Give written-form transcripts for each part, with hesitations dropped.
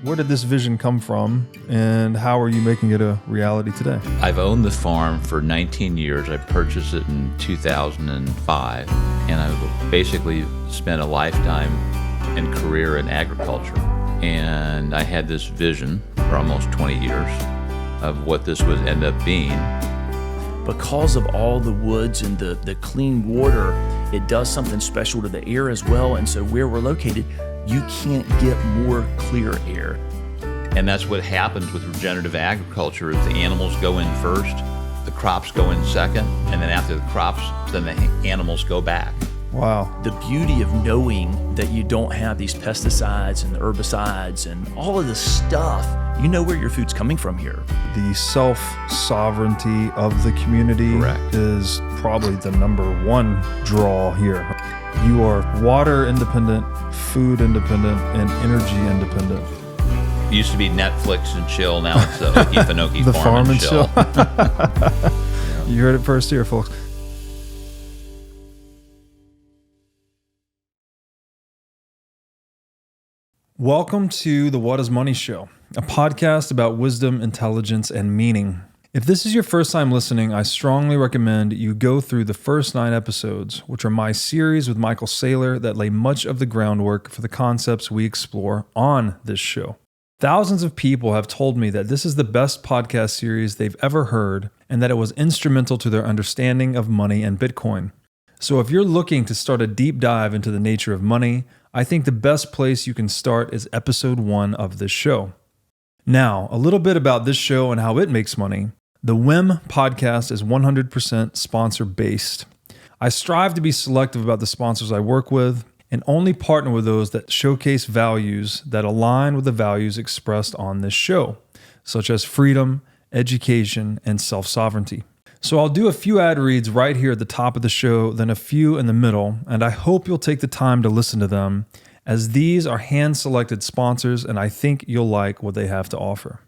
where did this vision come from, and how are you making it a reality today? I've owned the farm for 19 years. I purchased it in 2005, and I've basically spent a lifetime and career in agriculture. And I had this vision for almost 20 years of what this would end up being. Because of all the woods and the clean water, it does something special to the air as well. And so where we're located, you can't get more clear air. And that's what happens with regenerative agriculture is the animals go in first, the crops go in second, and then after the crops, then the animals go back. Wow. The beauty of knowing that you don't have these pesticides and herbicides and all of this stuff, you know where your food's coming from here. The self-sovereignty of the community Correct. is probably the number one draw here. You are water independent, food independent, and energy independent. It used to be Netflix and chill, now it's the Okefenokee The farm and chill. You heard it first here, folks. Welcome to the What is Money Show, a podcast about wisdom, intelligence, and meaning. If this is your first time listening, I strongly recommend you go through the first 9 episodes, which are my series with Michael Saylor that lay much of the groundwork for the concepts we explore on this show. Thousands of people have told me that this is the best podcast series they've ever heard and that it was instrumental to their understanding of money and Bitcoin. So if you're looking to start a deep dive into the nature of money, I think the best place you can start is episode 1 of this show. Now, a little bit about this show and how it makes money. The WiM podcast is 100% sponsor-based. I strive to be selective about the sponsors I work with and only partner with those that showcase values that align with the values expressed on this show, such as freedom, education, and self-sovereignty. So I'll do a few ad reads right here at the top of the show, then a few in the middle, and I hope you'll take the time to listen to them, as these are hand-selected sponsors, and I think you'll like what they have to offer.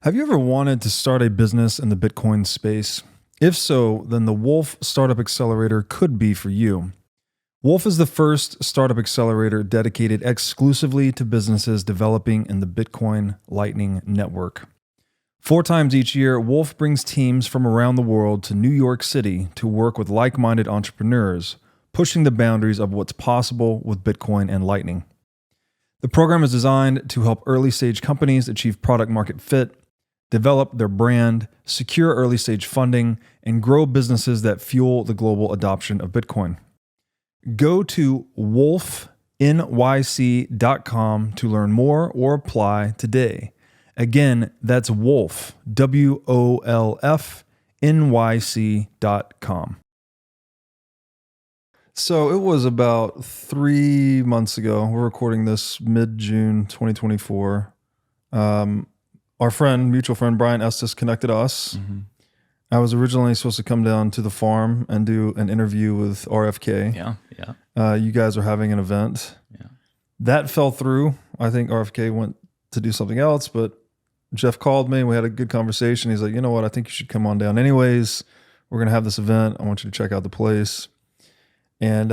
Have you ever wanted to start a business in the Bitcoin space? If so, then the Wolf Startup Accelerator could be for you. Wolf is the first startup accelerator dedicated exclusively to businesses developing in the Bitcoin Lightning Network. 4 times each year, Wolf brings teams from around the world to New York City to work with like-minded entrepreneurs, pushing the boundaries of what's possible with Bitcoin and Lightning. The program is designed to help early-stage companies achieve product-market fit, develop their brand, secure early-stage funding, and grow businesses that fuel the global adoption of Bitcoin. Go to wolfnyc.com to learn more or apply today. Again, that's Wolf, WOLFNYC.com. So it was about 3 months ago. We're recording this mid-June 2024. Our mutual friend, Brian Estes, connected us. Mm-hmm. I was originally supposed to come down to the farm and do an interview with RFK. Yeah. You guys are having an event. Yeah. That fell through. I think RFK went to do something else, but Jeff called me. We had a good conversation. He's like, you know what? I think you should come on down anyways. We're going to have this event. I want you to check out the place. And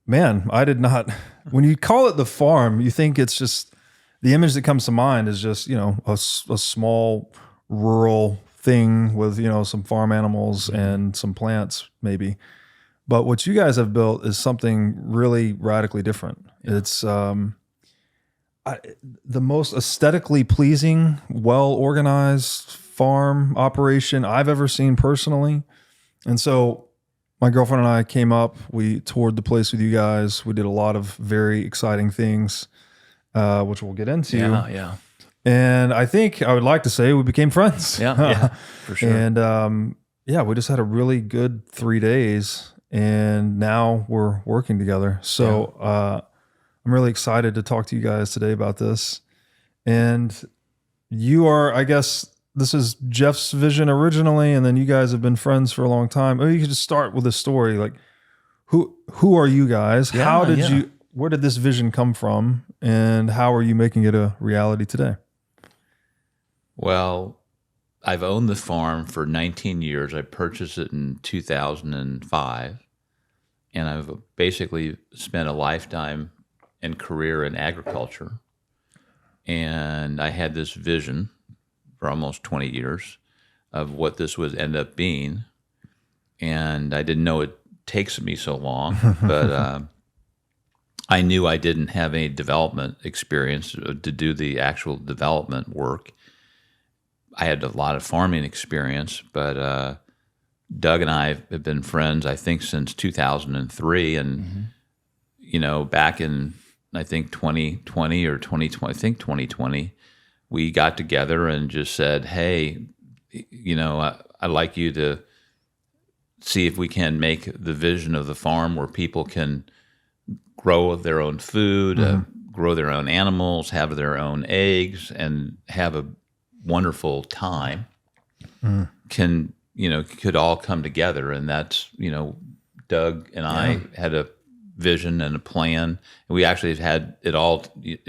man, I did not. When you call it the farm, you think it's just, the image that comes to mind is just, a small rural thing with, some farm animals and some plants maybe. But what you guys have built is something really radically different. Yeah. It's the most aesthetically pleasing, well-organized farm operation I've ever seen personally. And so my girlfriend and I came up, we toured the place with you guys. We did a lot of very exciting things, which we'll get into. Yeah. And I think I would like to say we became friends. Yeah, for sure. And we just had a really good 3 days, and now we're working together. So I'm really excited to talk to you guys today about this. And you are, I guess, this is Jeff's vision originally, and then you guys have been friends for a long time. Maybe you could just start with a story. Like, who are you guys? Yeah, Where did this vision come from, and how are you making it a reality today? Well, I've owned the farm for 19 years. I purchased it in 2005, and I've basically spent a lifetime and career in agriculture. And I had this vision for almost 20 years of what this would end up being. And I didn't know it takes me so long, but I knew I didn't have any development experience to do the actual development work. I had a lot of farming experience, but Doug and I have been friends, I think, since 2003. And, you know, back in, I think, 2020 or 2020, I think 2020, we got together and just said, hey, you know, I'd like you to see if we can make the vision of the farm where people can grow their own food, grow their own animals, have their own eggs, and have a wonderful time, could all come together. And that's, you know, Doug and I had a vision and a plan, and we actually had it all.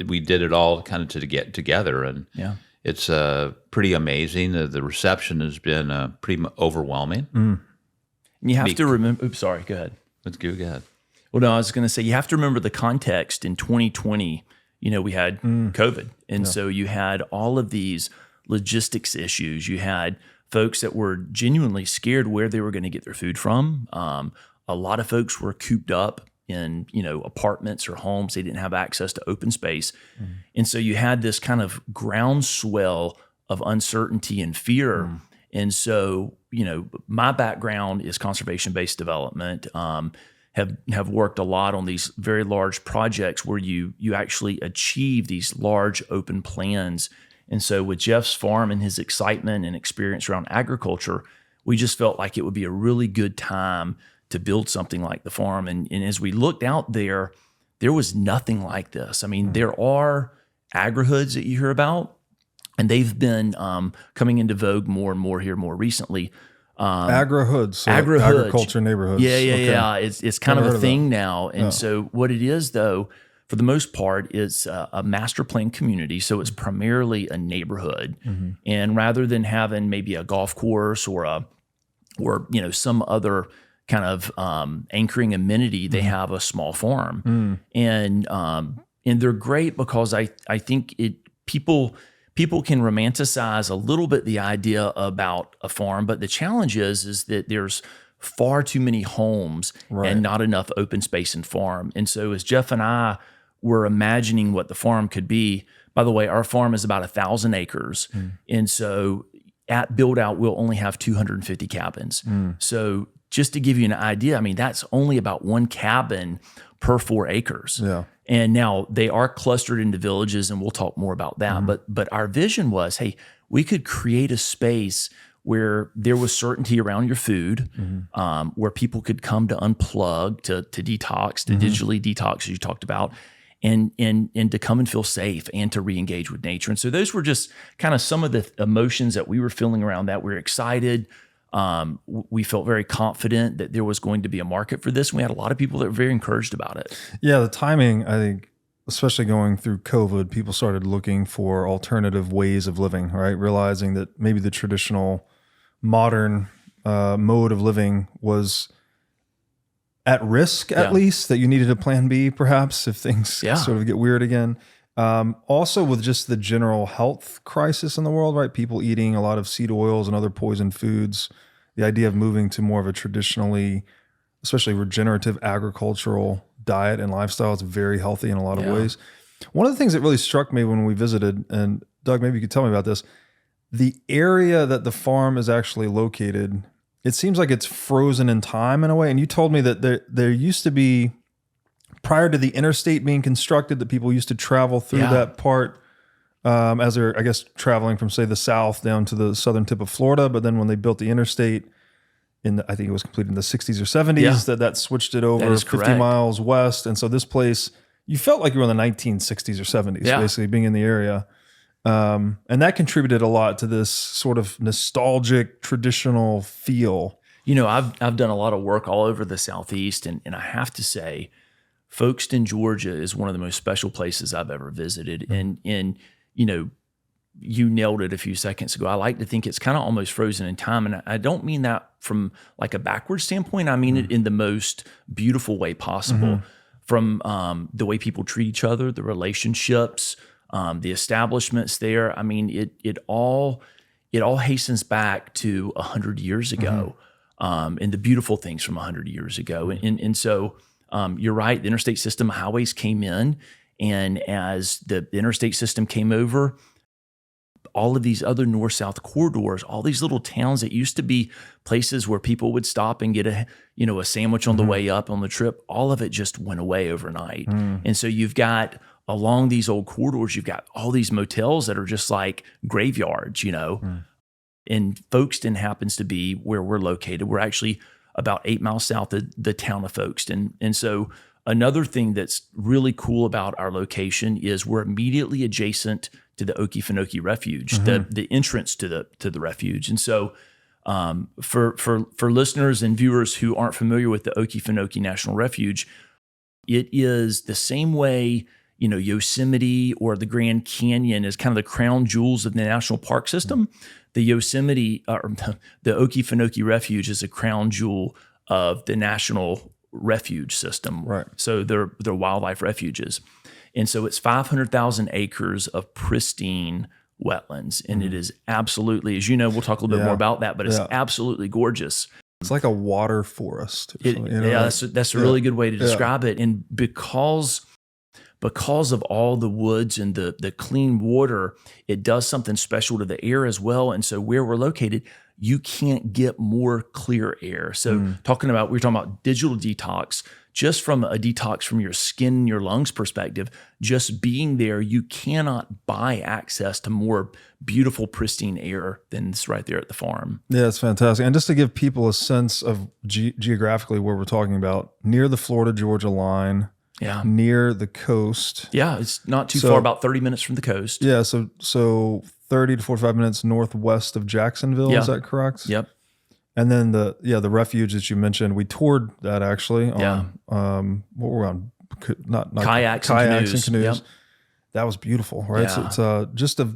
We did it all kind of to get together, and it's pretty amazing. The reception has been pretty overwhelming. And you have to remember. Oops, sorry. Go ahead. Let's go ahead. Well, no, I was going to say you have to remember the context in 2020. You know, we had COVID, and so you had all of these logistics issues. You had folks that were genuinely scared where they were going to get their food from. A lot of folks were cooped up in, you know, apartments or homes. They didn't have access to open space. And so you had this kind of groundswell of uncertainty and fear. And so, you know, my background is conservation-based development. Have worked a lot on these very large projects where you actually achieve these large open plans. And so with Jeff's farm and his excitement and experience around agriculture, we just felt like it would be a really good time to build something like the farm. And as we looked out there was nothing like this. I mean, there are agri-hoods that you hear about, and they've been coming into vogue more and more here more recently. Agri-hoods, so agriculture neighborhoods. Yeah. It's kind of a thing now. And so what it is, though, for the most part, it's a master plan community. So it's primarily a neighborhood. And rather than having maybe a golf course or you know, some other kind of anchoring amenity, they have a small farm. And they're great because I think people can romanticize a little bit the idea about a farm, but the challenge is that there's far too many homes and not enough open space and farm. And so as Jeff and I were imagining what the farm could be, by the way, our farm is about 1,000 acres. And so at build out, we'll only have 250 cabins. So just to give you an idea, I mean, that's only about one cabin per 4 acres. And now they are clustered into villages, and we'll talk more about that. But our vision was, hey, we could create a space where there was certainty around your food, where people could come to unplug, to detox, to digitally detox, as you talked about, and to come and feel safe and to re-engage with nature. And so those were just kind of some of the emotions that we were feeling around that. We were excited. We felt very confident that there was going to be a market for this. And we had a lot of people that were very encouraged about it. Yeah, the timing, I think, especially going through COVID, people started looking for alternative ways of living, right? Realizing that maybe the traditional modern mode of living was at risk, at least, that you needed a plan B, perhaps, if things sort of get weird again. Also with just the general health crisis in the world, right? People eating a lot of seed oils and other poison foods. The idea of moving to more of a traditionally, especially regenerative agricultural diet and lifestyle is very healthy in a lot of ways. One of the things that really struck me when we visited, and Doug, maybe you could tell me about this, the area that the farm is actually located, it seems like it's frozen in time in a way. And you told me that there used to be, prior to the interstate being constructed, that people used to travel through that part as they're, I guess, traveling from, say, the south down to the southern tip of Florida. But then when they built the interstate, I think it was completed in the 60s or 70s, that switched it over 50 miles west. And so this place, you felt like you were in the 1960s or 70s, basically, being in the area. And that contributed a lot to this sort of nostalgic, traditional feel. You know, I've done a lot of work all over the Southeast, and I have to say, Folkestone, Georgia is one of the most special places I've ever visited. And you know, you nailed it a few seconds ago. I like to think it's kind of almost frozen in time. And I don't mean that from like a backward standpoint. I mean it in the most beautiful way possible. from the way people treat each other, the relationships, the establishments there. I mean, it all hastens back to 100 years ago, and the beautiful things from 100 years ago. And so you're right, the interstate system highways came in, and as the interstate system came over, all of these other north-south corridors, all these little towns that used to be places where people would stop and get a sandwich on the way up on the trip, all of it just went away overnight. And so you've got, along these old corridors, you've got all these motels that are just like graveyards, And Folkestone happens to be where we're located. We're actually about 8 miles south of the town of Folkestone. And so another thing that's really cool about our location is we're immediately adjacent to the Okefenokee Refuge, the entrance to the refuge. And so for listeners and viewers who aren't familiar with the Okefenokee National Refuge, it is the same way, Yosemite or the Grand Canyon is kind of the crown jewels of the national park system. The Yosemite, or the Okefenokee Refuge is a crown jewel of the national refuge system. Right. So they're wildlife refuges. And so it's 500,000 acres of pristine wetlands. And it is absolutely, as you know, we'll talk a little bit more about that, but it's absolutely gorgeous. It's like a water forest. That's a really good way to describe it. And because of all the woods and the clean water, it does something special to the air as well. And so where we're located, you can't get more clear air. So we're talking about digital detox, just from a detox from your skin and your lungs perspective, just being there, you cannot buy access to more beautiful, pristine air than this right there at the farm. Yeah, it's fantastic. And just to give people a sense of geographically where we're talking about, near the Florida-Georgia line, near the coast. Yeah, it's not too far, about 30 minutes from the coast. Yeah, so 30 to 45 minutes northwest of Jacksonville, is that correct? Yep. And then the refuge that you mentioned, we toured that actually on what were we on? Not kayaks and canoes. Yep. That was beautiful, right? Yeah. So it's just a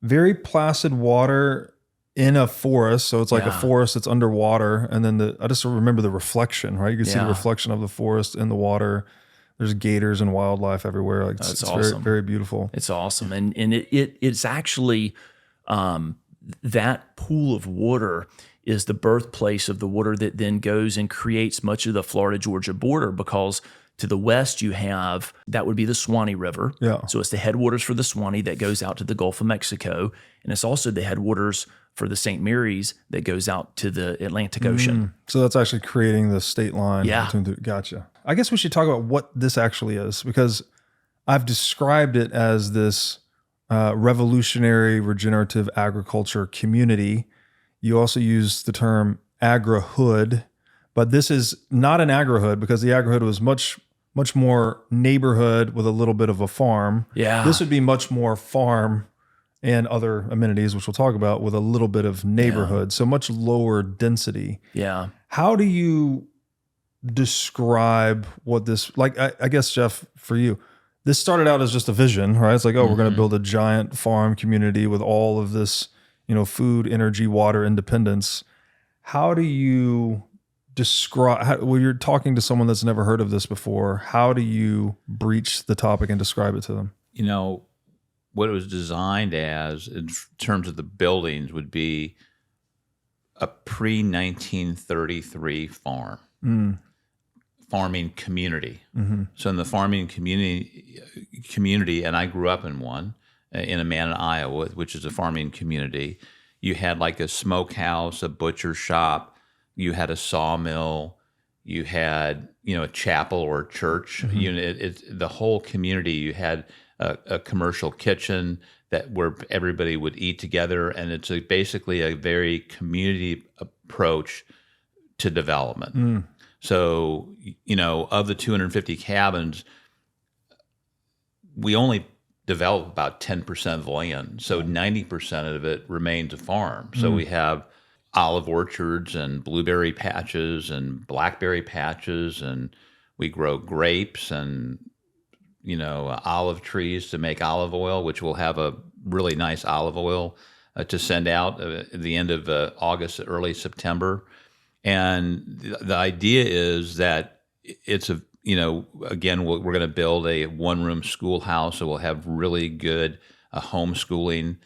very placid water in a forest. So it's like a forest that's underwater. And then I just remember the reflection, right? You can see the reflection of the forest in the water. There's gators and wildlife everywhere. Like it's awesome. Very, very beautiful. It's awesome. And it's actually that pool of water is the birthplace of the water that then goes and creates much of the Florida-Georgia border, because to the west you have, that would be the Swanee River. Yeah. So it's the headwaters for the Swanee that goes out to the Gulf of Mexico. And it's also the headwaters for the St. Mary's that goes out to the Atlantic Ocean. So that's actually creating the state line. Yeah. Gotcha. I guess we should talk about what this actually is, because I've described it as this revolutionary regenerative agriculture community. You also use the term agri-hood, but this is not an agri-hood, because the agri-hood was much more neighborhood with a little bit of a farm. Yeah. This would be much more farm and other amenities, which we'll talk about, with a little bit of neighborhood. So much lower density. Yeah. How do you describe what this, like, I guess, Jeff, for you, this started out as just a vision, right? It's like, we're going to build a giant farm community with all of this, food, energy, water independence. How do you describe, when you're talking to someone that's never heard of this before, how do you breach the topic and describe it to them? What it was designed as in terms of the buildings would be a pre-1933 farming community. So in the farming community, and I grew up in one, in Amana, Iowa, which is a farming community, you had like a smokehouse, a butcher shop, you had a sawmill, you had a chapel or a church. The whole community. You had a commercial kitchen where everybody would eat together, and it's basically a very community approach to development. So of the 250 cabins, we only develop about 10% of the land. So 90% of it remains a farm. So we have olive orchards and blueberry patches and blackberry patches, and we grow grapes and olive trees to make olive oil, which will have a really nice olive oil to send out at the end of August, early September. And the idea is that it's again, we're going to build a one-room schoolhouse, so we'll have really good homeschooling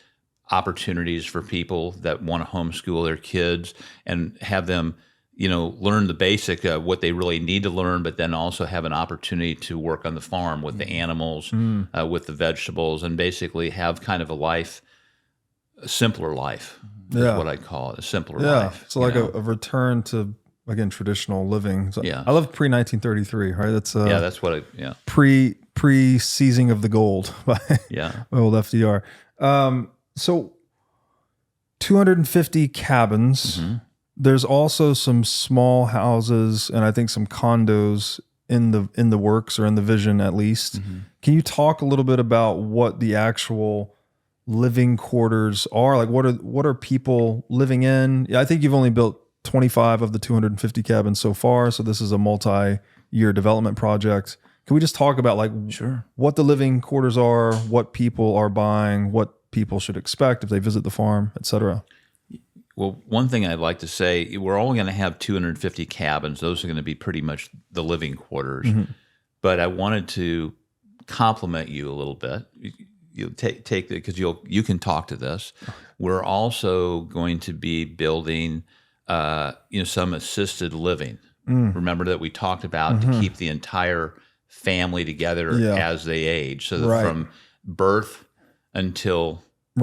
opportunities for people that want to homeschool their kids and have them, learn the basic what they really need to learn, but then also have an opportunity to work on the farm with the animals, with the vegetables, and basically have kind of a simpler life. Is what I call it, a simpler life. So like a return to, again, traditional living. So Yeah. I love pre-1933, right? That's that's what pre-seizing of the gold by old FDR. So 250 cabins. Mm-hmm. There's also some small houses and I think some condos in the works, or in the vision at least. Mm-hmm. Can you talk a little bit about what the actual living quarters are? Like what are people living in? I think you've only built 25 of the 250 cabins so far, so this is a multi-year development project. Can we just talk about what the living quarters are, what people are buying, what people should expect if they visit the farm, et cetera? Well, one thing I'd like to say, we're only going to have 250 cabins. Those are going to be pretty much the living quarters. Mm-hmm. But I wanted to compliment you a little bit. You take because you can talk to this. We're also going to be building, some assisted living. Remember that we talked about to keep the entire family together as they age, so that from birth until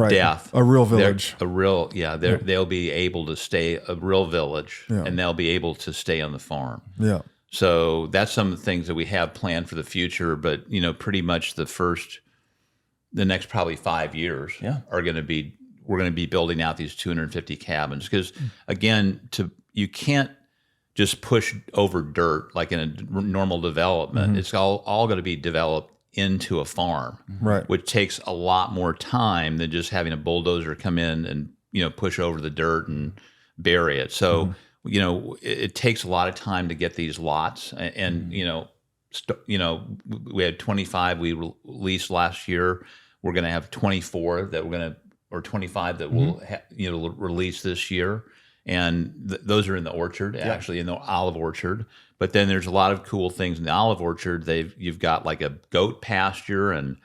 death, a real village, they'll be able to stay a real village, and they'll be able to stay on the farm. Yeah. So that's some of the things that we have planned for the future. But pretty much the next probably 5 years are going to be, we're going to be building out these 250 cabins, because again, you can't just push over dirt like in a normal development. It's all going to be developed into a farm, which takes a lot more time than just having a bulldozer come in and push over the dirt and bury it. So it takes a lot of time to get these lots, and we had 25 we released last year. We're going to have 24 or 25 that we'll release this year. And those are in the orchard, actually in the olive orchard. But then there's a lot of cool things in the olive orchard. You've got like a goat pasture, and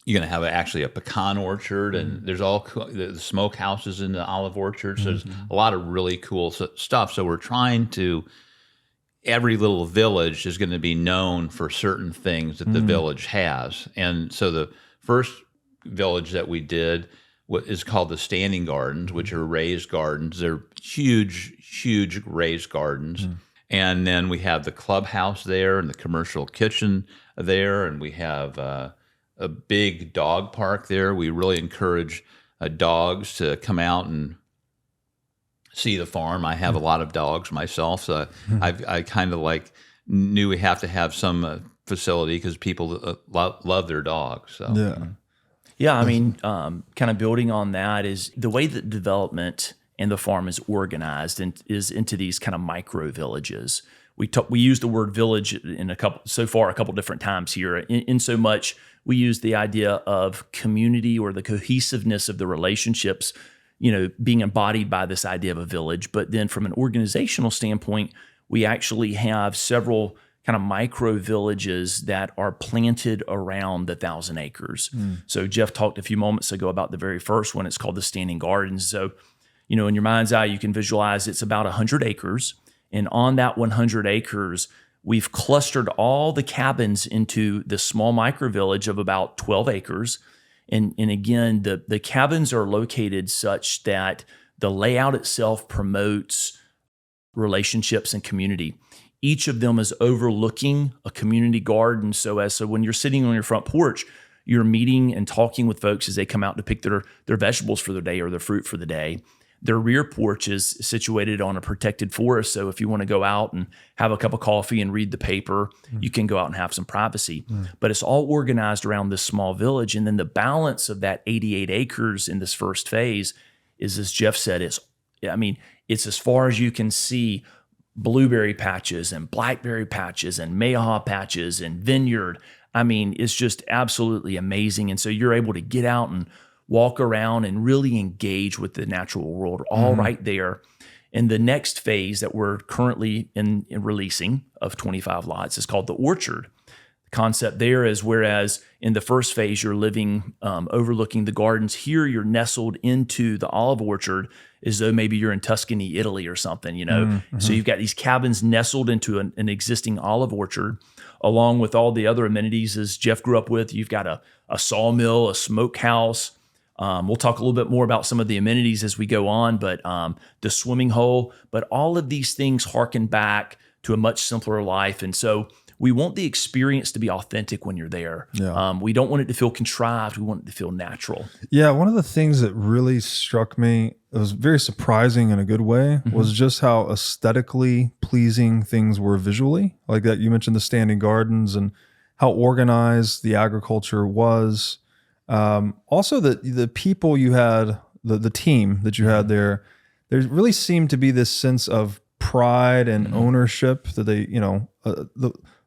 you're going to have actually a pecan orchard, and there's all the smoke houses in the olive orchard. So there's a lot of really cool stuff. So we're trying to, every little village is going to be known for certain things that the village has. And so the first village that we did is called the Standing Gardens, which are raised gardens. They're huge, huge raised gardens. And then we have the clubhouse there and the commercial kitchen there, and we have a big dog park there. We really encourage dogs to come out and see the farm. I have a lot of dogs myself, so I kind of knew we have to have some facility because people love their dogs. So. Yeah, I mean, kind of building on that is the way that development and the farm is organized and is into these kind of micro villages. We use the word village a couple different times here. In so much, we use the idea of community or the cohesiveness of the relationships, being embodied by this idea of a village. But then from an organizational standpoint, we actually have several kind of micro villages that are planted around the 1,000 acres. So Jeff talked a few moments ago about the very first one. It's called the Standing Gardens. So, in your mind's eye, you can visualize it's about 100 acres. And on that 100 acres, we've clustered all the cabins into this small micro village of about 12 acres. And again, the cabins are located such that the layout itself promotes relationships and community. Each of them is overlooking a community garden, so when you're sitting on your front porch, you're meeting and talking with folks as they come out to pick their vegetables for the day or their fruit for the day. Their rear porch is situated on a protected forest, so if you want to go out and have a cup of coffee and read the paper, you can go out and have some privacy. But it's all organized around this small village, and then the balance of that 88 acres in this first phase is, as Jeff said, it's as far as you can see, blueberry patches and blackberry patches and mayhaw patches and vineyard. It's just absolutely amazing. And so you're able to get out and walk around and really engage with the natural world all right there. And the next phase that we're currently in releasing of 25 lots is called the orchard. The concept there is, whereas in the first phase you're living overlooking the gardens, here you're nestled into the olive orchard as though maybe you're in Tuscany, Italy or something, you know. Mm-hmm. So you've got these cabins nestled into an existing olive orchard, along with all the other amenities as Jeff grew up with. You've got a sawmill, a smokehouse. We'll talk a little bit more about some of the amenities as we go on, but the swimming hole. But all of these things harken back to a much simpler life. And so we want the experience to be authentic when you're there. Yeah. We don't want it to feel contrived. We want it to feel natural. Yeah, one of the things that really struck me, it was very surprising in a good way, was just how aesthetically pleasing things were visually. Like that, you mentioned the standing gardens and how organized the agriculture was. Also, the people you had, the team that you had there really seemed to be this sense of pride and ownership that they,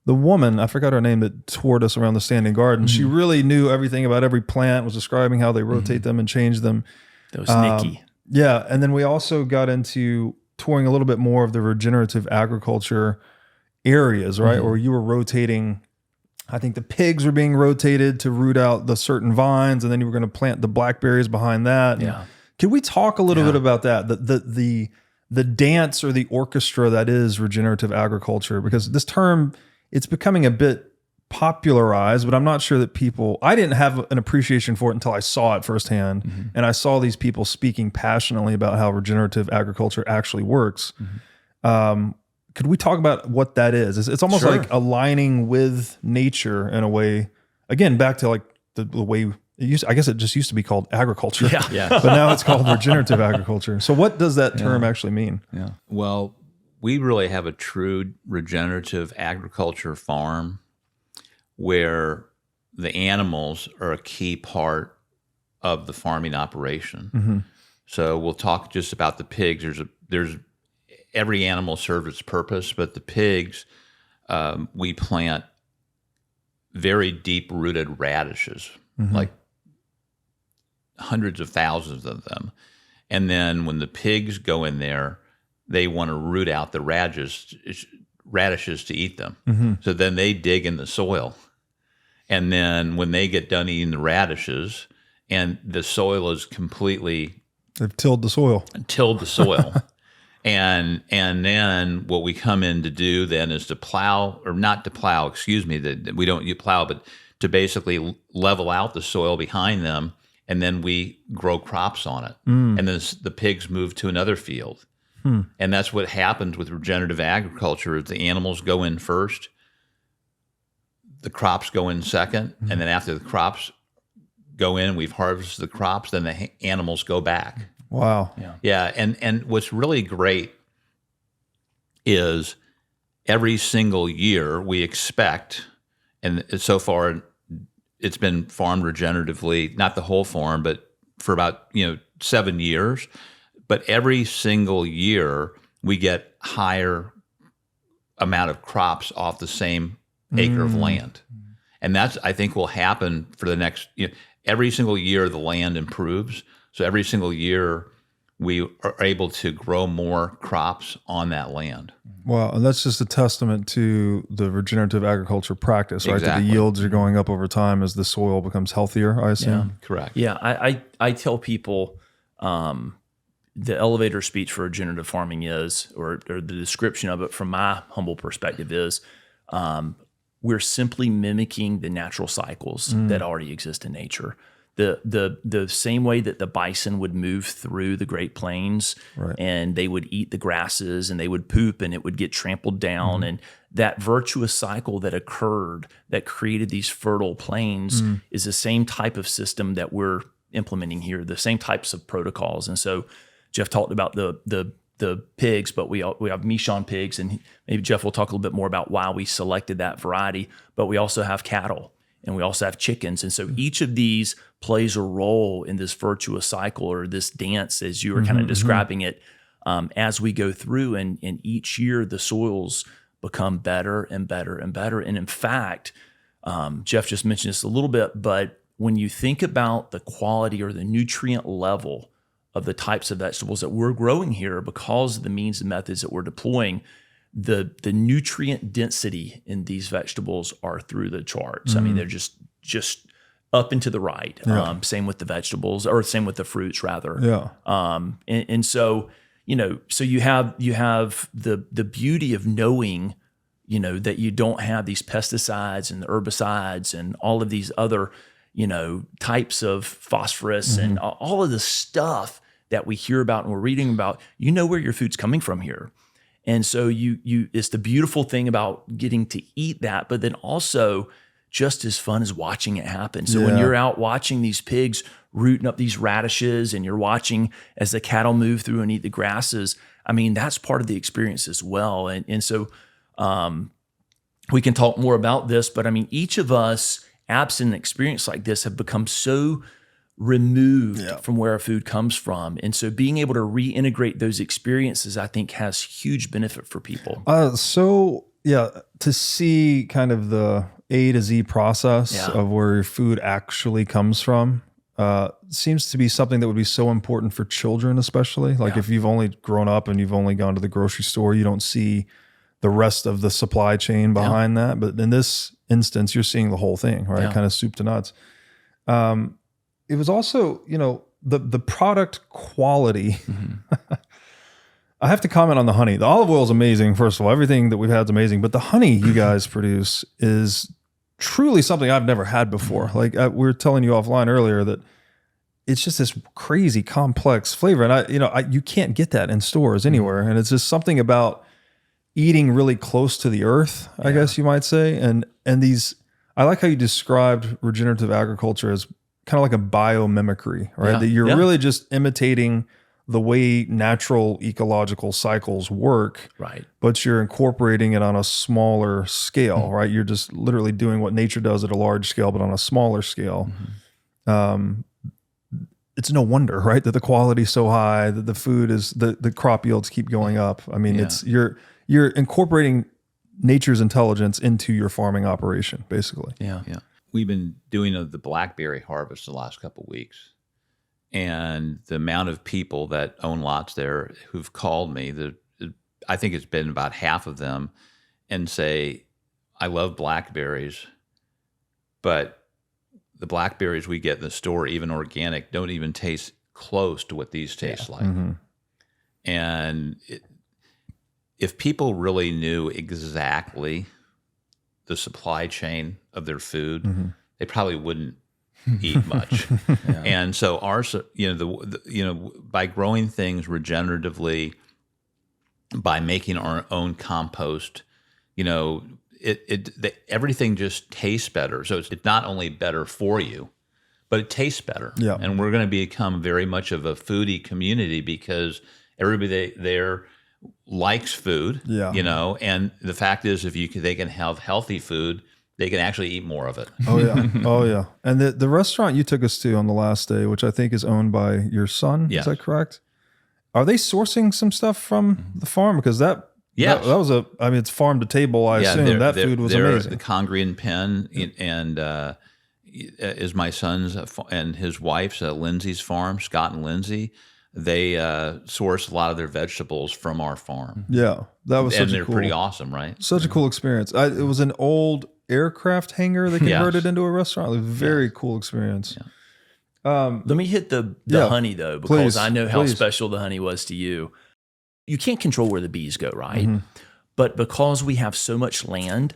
the woman, I forgot her name, that toured us around the standing garden. She really knew everything about every plant, was describing how they rotate them and change them. That was Nikki. Yeah. And then we also got into touring a little bit more of the regenerative agriculture areas, right? Where you were rotating, I think the pigs were being rotated to root out the certain vines, and then you were going to plant the blackberries behind that. Yeah. Can we talk a little bit about that? The dance or the orchestra that is regenerative agriculture, because this term, it's becoming a bit popularized, but I'm not sure that I didn't have an appreciation for it until I saw it firsthand. And I saw these people speaking passionately about how regenerative agriculture actually works. Could we talk about what that is? It's almost like aligning with nature in a way, again, back to like the way it used, I guess it just used to be called agriculture, but now it's called regenerative agriculture. So what does that term actually mean? Yeah. Well, we really have a true regenerative agriculture farm where the animals are a key part of the farming operation. So we'll talk just about the pigs. There's every animal serves its purpose, but the pigs, we plant very deep-rooted radishes, like hundreds of thousands of them. And then when the pigs go in there, they want to root out the radishes to eat them. So then they dig in the soil. And then when they get done eating the radishes and the soil is completely... They've tilled the soil. And then what we come in to do then is to plow, or not to plow, excuse me, that we don't plow, but to basically level out the soil behind them, and then we grow crops on it. And then the pigs move to another field. And that's what happens with regenerative agriculture. Is the animals go in first, the crops go in second, and then after the crops go in, we've harvested the crops, then the animals go back. Wow. Yeah. And what's really great is every single year we expect, and so far it's been farmed regeneratively, not the whole farm, but for about 7 years. But every single year we get higher amount of crops off the same acre of land. And that's, I think, will happen for the next, every single year the land improves. So every single year we are able to grow more crops on that land. Wow. And that's just a testament to the regenerative agriculture practice, right? Exactly. That the yields are going up over time as the soil becomes healthier, I assume. Yeah, correct. Yeah. I tell people the elevator speech for regenerative farming is, or the description of it from my humble perspective is, we're simply mimicking the natural cycles that already exist in nature. The same way that the bison would move through the Great Plains, and they would eat the grasses and they would poop and it would get trampled down, and that virtuous cycle that occurred that created these fertile plains is the same type of system that we're implementing here, the same types of protocols. And so Jeff talked about the pigs, but we have Michon pigs, and maybe Jeff will talk a little bit more about why we selected that variety, but we also have cattle. And we also have chickens. And so each of these plays a role in this virtuous cycle, or this dance, as you were kind of describing it, as we go through. And each year, the soils become better and better and better. And in fact, Jeff just mentioned this a little bit, but when you think about the quality or the nutrient level the types of vegetables that we're growing here, because of the means and methods that we're deploying, the nutrient density in these vegetables are through the charts. I mean, they're just up and to the right. Yeah. Same with the vegetables, or same with the fruits rather. Yeah. And so, so you have the beauty of knowing, that you don't have these pesticides and the herbicides and all of these other, types of phosphorus and all of the stuff that we hear about and we're reading about. Where your food's coming from here. And so it's the beautiful thing about getting to eat that, but then also just as fun as watching it happen. So when you're out watching these pigs rooting up these radishes and you're watching as the cattle move through and eat the grasses, I mean, that's part of the experience as well. And so we can talk more about this, but I mean, each of us, absent an experience like this, have become so removed from where our food comes from. And so being able to reintegrate those experiences, I think, has huge benefit for people. To see kind of the A to Z process of where your food actually comes from seems to be something that would be so important for children, especially. Like if you've only grown up and you've only gone to the grocery store, you don't see the rest of the supply chain behind that. But in this instance, you're seeing the whole thing, right? Kind of soup to nuts. It was also, the product quality. I have to comment on the honey. The olive oil is amazing. First of all, everything that we've had is amazing, but the honey you guys produce is truly something I've never had before. Like we were telling you offline earlier that it's just this crazy complex flavor. And you can't get that in stores anywhere. And it's just something about eating really close to the earth, I guess you might say. And I like how you described regenerative agriculture as kind of like a biomimicry, right? That you're really just imitating the way natural ecological cycles work, right? But you're incorporating it on a smaller scale, right? You're just literally doing what nature does at a large scale, but on a smaller scale. It's no wonder, right, that the quality is so high, that the food is the crop yields keep going up. I mean, it's you're incorporating nature's intelligence into your farming operation, basically. Yeah. We've been doing the blackberry harvest the last couple of weeks. And the amount of people that own lots there who've called me, I think it's been about half of them, and say, I love blackberries, but the blackberries we get in the store, even organic, don't even taste close to what these taste like. And if people really knew exactly the supply chain of their food, they probably wouldn't eat much. And so ours, by growing things regeneratively, by making our own compost, everything just tastes better. So it's not only better for you, but it tastes better. Yeah. And we're going to become very much of a foodie community because everybody there likes food, and the fact is if they can have healthy food, they can actually eat more of it. Oh yeah. And the restaurant you took us to on the last day, which I think is owned by your son, is that correct? Are they sourcing some stuff from the farm? Because that was it's farm to table, I assume. That food was amazing. The Congrian Pen and is my son's and his wife's Lindsay's farm, Scott and Lindsay. They source a lot of their vegetables from our farm. Yeah, that was and they're pretty awesome, right? Such a cool experience. It was an old aircraft hangar they converted into a restaurant. It was a very cool experience. Let me hit the honey though, because I know how special the honey was to you. You can't control where the bees go, right? But because we have so much land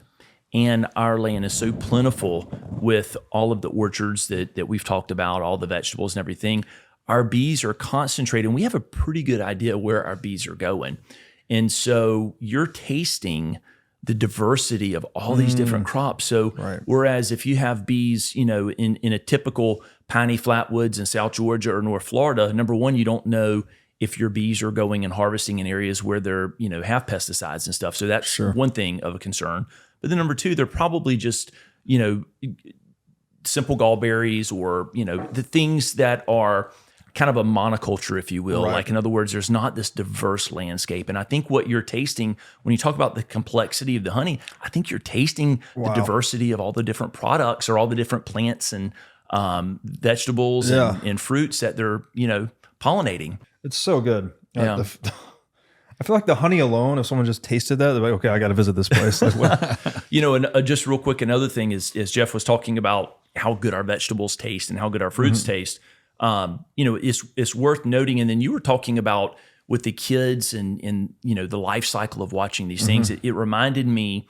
and our land is so plentiful with all of the orchards that we've talked about, all the vegetables and everything, our bees are concentrated and we have a pretty good idea where our bees are going. And so you're tasting the diversity of all these different crops. So whereas if you have bees, in a typical piney flatwoods in South Georgia or North Florida, number one, you don't know if your bees are going and harvesting in areas where they're, have pesticides and stuff. So that's one thing of a concern. But then number two, they're probably just, simple gallberries or, the things that are kind of a monoculture, if you will. Like, in other words, there's not this diverse landscape. And I think what you're tasting, when you talk about the complexity of the honey, I think you're tasting the diversity of all the different products or all the different plants and vegetables and fruits that they're, pollinating. It's so good. Yeah. I feel like the honey alone, if someone just tasted that, they're like, okay, I got to visit this place. Like, what? And just real quick, another thing is Jeff was talking about how good our vegetables taste and how good our fruits taste. It's worth noting. And then you were talking about with the kids and the life cycle of watching these things. It reminded me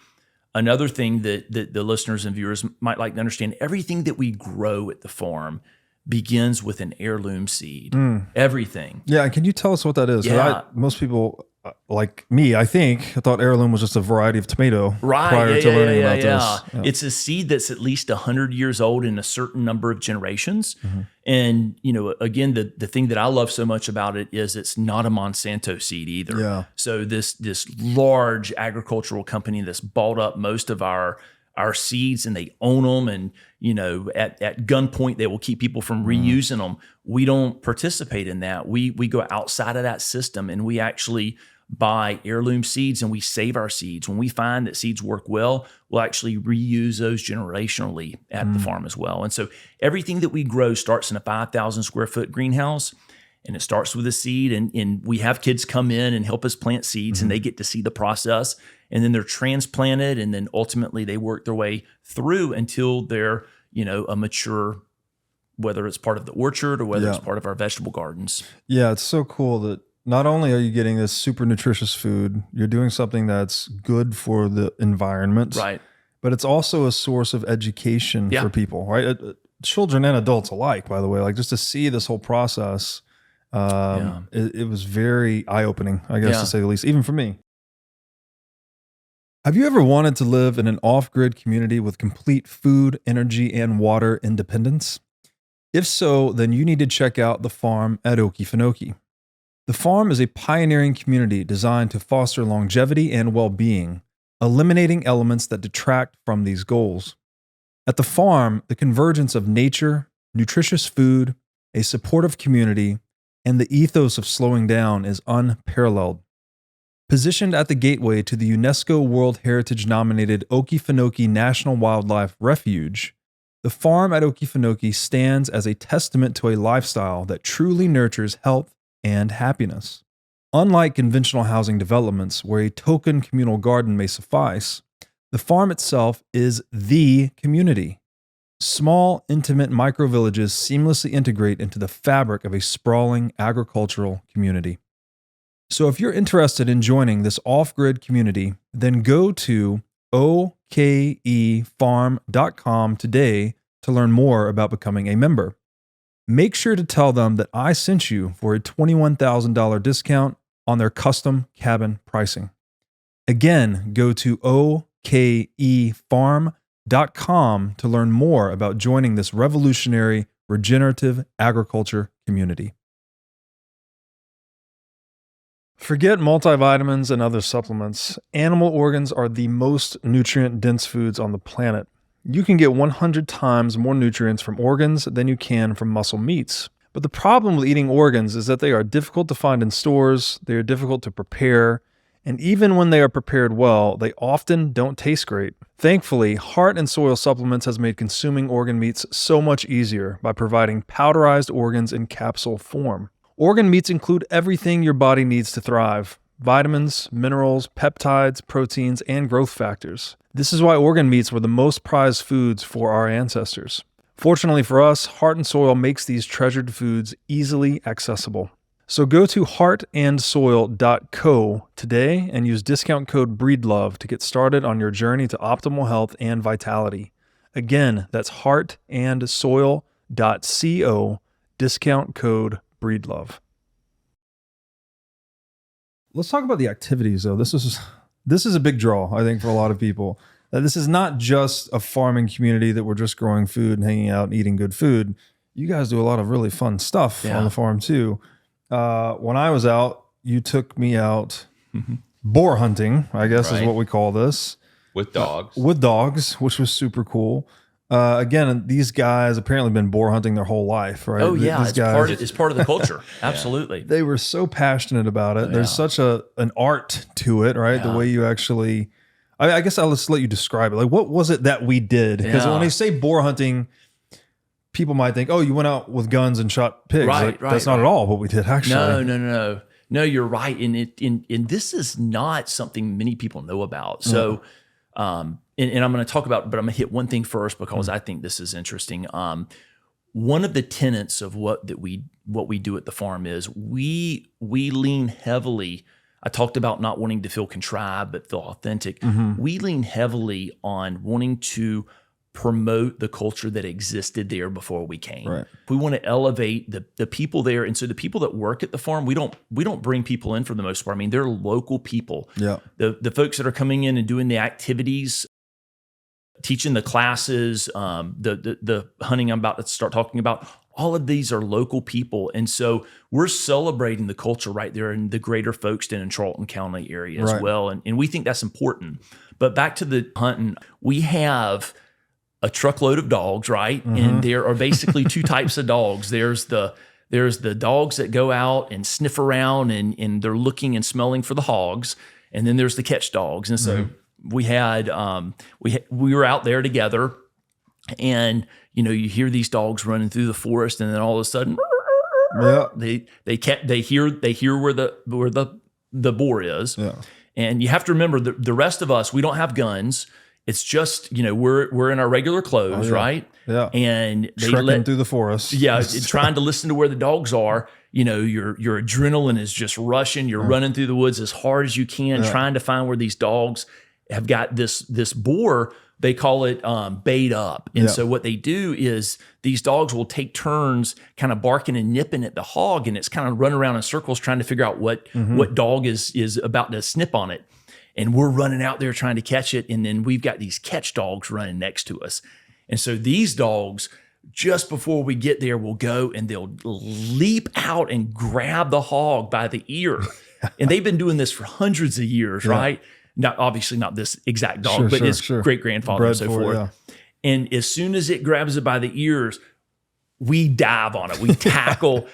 another thing that the listeners and viewers might like to understand. Everything that we grow at the farm begins with an heirloom seed. Everything. Yeah. And can you tell us what that is? 'Cause Yeah. most people, like me, I thought heirloom was just a variety of tomato prior to learning about this. Yeah. It's a seed that's at least 100 years old in a certain number of generations. And, again, the thing that I love so much about it is it's not a Monsanto seed either. Yeah. So this large agricultural company that's bought up most of our seeds and they own them, and at gunpoint they will keep people from reusing them. We don't participate in that. We go outside of that system and we actually buy heirloom seeds and we save our seeds. When we find that seeds work well, we'll actually reuse those generationally at the farm as well. And so everything that we grow starts in a 5,000 square foot greenhouse, and it starts with a seed. And we have kids come in and help us plant seeds, and they get to see the process. And then they're transplanted, and then ultimately they work their way through until they're, a mature, whether it's part of the orchard or whether it's part of our vegetable gardens. Yeah, it's so cool that not only are you getting this super nutritious food, you're doing something that's good for the environment, Right. but it's also a source of education for people, right? Children and adults alike, by the way, like just to see this whole process, it was very eye-opening, I guess, to say the least, even for me. Have you ever wanted to live in an off-grid community with complete food, energy, and water independence? If so, then you need to check out the farm at Okefenokee. The farm is a pioneering community designed to foster longevity and well-being, eliminating elements that detract from these goals. At the farm, the convergence of nature, nutritious food, a supportive community, and the ethos of slowing down is unparalleled. Positioned at the gateway to the UNESCO World Heritage-nominated Okefenokee National Wildlife Refuge, the farm at Okefenokee stands as a testament to a lifestyle that truly nurtures health and happiness. Unlike conventional housing developments where a token communal garden may suffice, the farm itself is the community. Small, intimate micro-villages seamlessly integrate into the fabric of a sprawling agricultural community. So if you're interested in joining this off-grid community, then go to okefarm.com today to learn more about becoming a member. Make sure to tell them that I sent you for a $21,000 discount on their custom cabin pricing. Again, go to okefarm.com to learn more about joining this revolutionary regenerative agriculture community. Forget multivitamins and other supplements. Animal organs are the most nutrient-dense foods on the planet. You can get 100 times more nutrients from organs than you can from muscle meats. But the problem with eating organs is that they are difficult to find in stores, they are difficult to prepare, and even when they are prepared well, they often don't taste great. Thankfully, Heart and Soil Supplements has made consuming organ meats so much easier by providing powderized organs in capsule form. Organ meats include everything your body needs to thrive: vitamins, minerals, peptides, proteins, and growth factors. This is why organ meats were the most prized foods for our ancestors. Fortunately for us, Heart and Soil makes these treasured foods easily accessible. So go to heartandsoil.co today and use discount code BREEDLOVE to get started on your journey to optimal health and vitality. Again, that's heartandsoil.co, discount code BREEDLOVE. Let's talk about the activities, though. This is a big draw, I think, for a lot of people. This is not just a farming community that we're just growing food and hanging out and eating good food. You guys do a lot of really fun stuff on the farm, too. When I was out, you took me out boar hunting, I guess is what we call this. With dogs. With dogs, which was super cool. Again, these guys apparently been boar hunting their whole life, right? Oh yeah, it's part of the culture. Absolutely. They were so passionate about it. There's such an art to it, right? The way you actually, I guess I'll just let you describe it. Like, what was it that we did? Because when they say boar hunting, people might think, oh, you went out with guns and shot pigs. That's not at all what we did, actually. No, you're right. And this is not something many people know about. So, and I'm going to talk about, but I'm going to hit one thing first because I think this is interesting. One of the tenets of what we do at the farm is we lean heavily. I talked about not wanting to feel contrived, but feel authentic. We lean heavily on wanting to promote the culture that existed there before we came. Right. We want to elevate the people there. And so the people that work at the farm, we don't bring people in for the most part. I mean, they're local people. Yeah. The folks that are coming in and doing the activities, teaching the classes, the hunting I'm about to start talking about, all of these are local people. And so we're celebrating the culture right there in the greater Folkestone and Charlton County area as well. And we think that's important. But back to the hunting, we have a truckload of dogs, right? And there are basically two types of dogs. There's the dogs that go out and sniff around and they're looking and smelling for the hogs. And then there's the catch dogs. And so we had, we were out there together and, you hear these dogs running through the forest and then all of a sudden, they hear where the boar is. Yeah. And you have to remember the rest of us, we don't have guns. It's just, we're in our regular clothes, right? Yeah. And they trekking through the forest. Yeah. Trying to listen to where the dogs are. Your adrenaline is just rushing. You're running through the woods as hard as you can, trying to find where these dogs have got this boar. They call it bait up. And so what they do is these dogs will take turns kind of barking and nipping at the hog. And it's kind of run around in circles trying to figure out what dog is about to snip on it. And we're running out there trying to catch it. And then we've got these catch dogs running next to us. And so these dogs, just before we get there, will go and they'll leap out and grab the hog by the ear. And they've been doing this for hundreds of years, right? Not obviously not this exact dog, but his great-grandfather and so forth. Yeah. And as soon as it grabs it by the ears, we dive on it. We tackle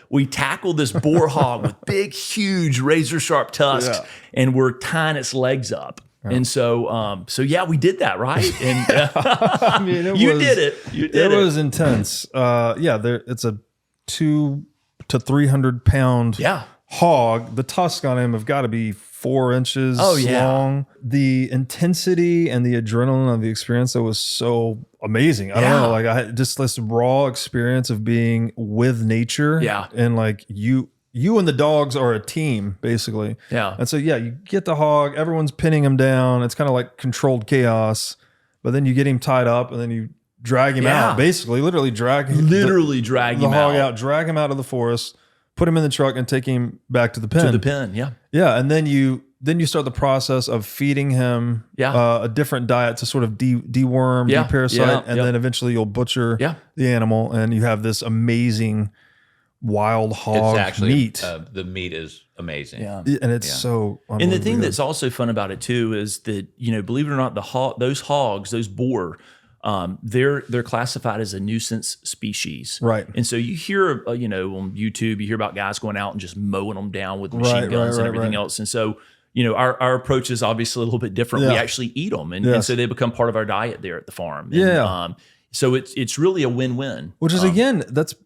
this boar hog with big, huge, razor-sharp tusks, and we're tying its legs up. Yeah. And so we did that, right? And I mean, you did it. It was intense. It's a 200 to 300 pound hog. The tusks on him have got to be 4 inches long. The intensity and the adrenaline of the experience, that was so amazing. I don't know, like I had just this raw experience of being with nature. Yeah. And like you and the dogs are a team, basically. Yeah. And so, you get the hog, everyone's pinning him down. It's kind of like controlled chaos, but then you get him tied up and then you drag him out, basically, literally drag him out, drag him out of the forest, put him in the truck and take him back to the pen. Yeah. And then you start the process of feeding him a different diet to sort of deworm, deparasite, and then eventually you'll butcher the animal and you have this amazing wild hog meat. The meat is amazing. Yeah. And it's so And the thing that's also fun about it too is that, believe it or not, those hogs, those boar, they're classified as a nuisance species. Right. And so you hear, on YouTube, you hear about guys going out and just mowing them down with machine guns and everything else. And so, our approach is obviously a little bit different. We actually eat them. And so they become part of our diet there at the farm. And, so it's really a win-win. Which is, again, that's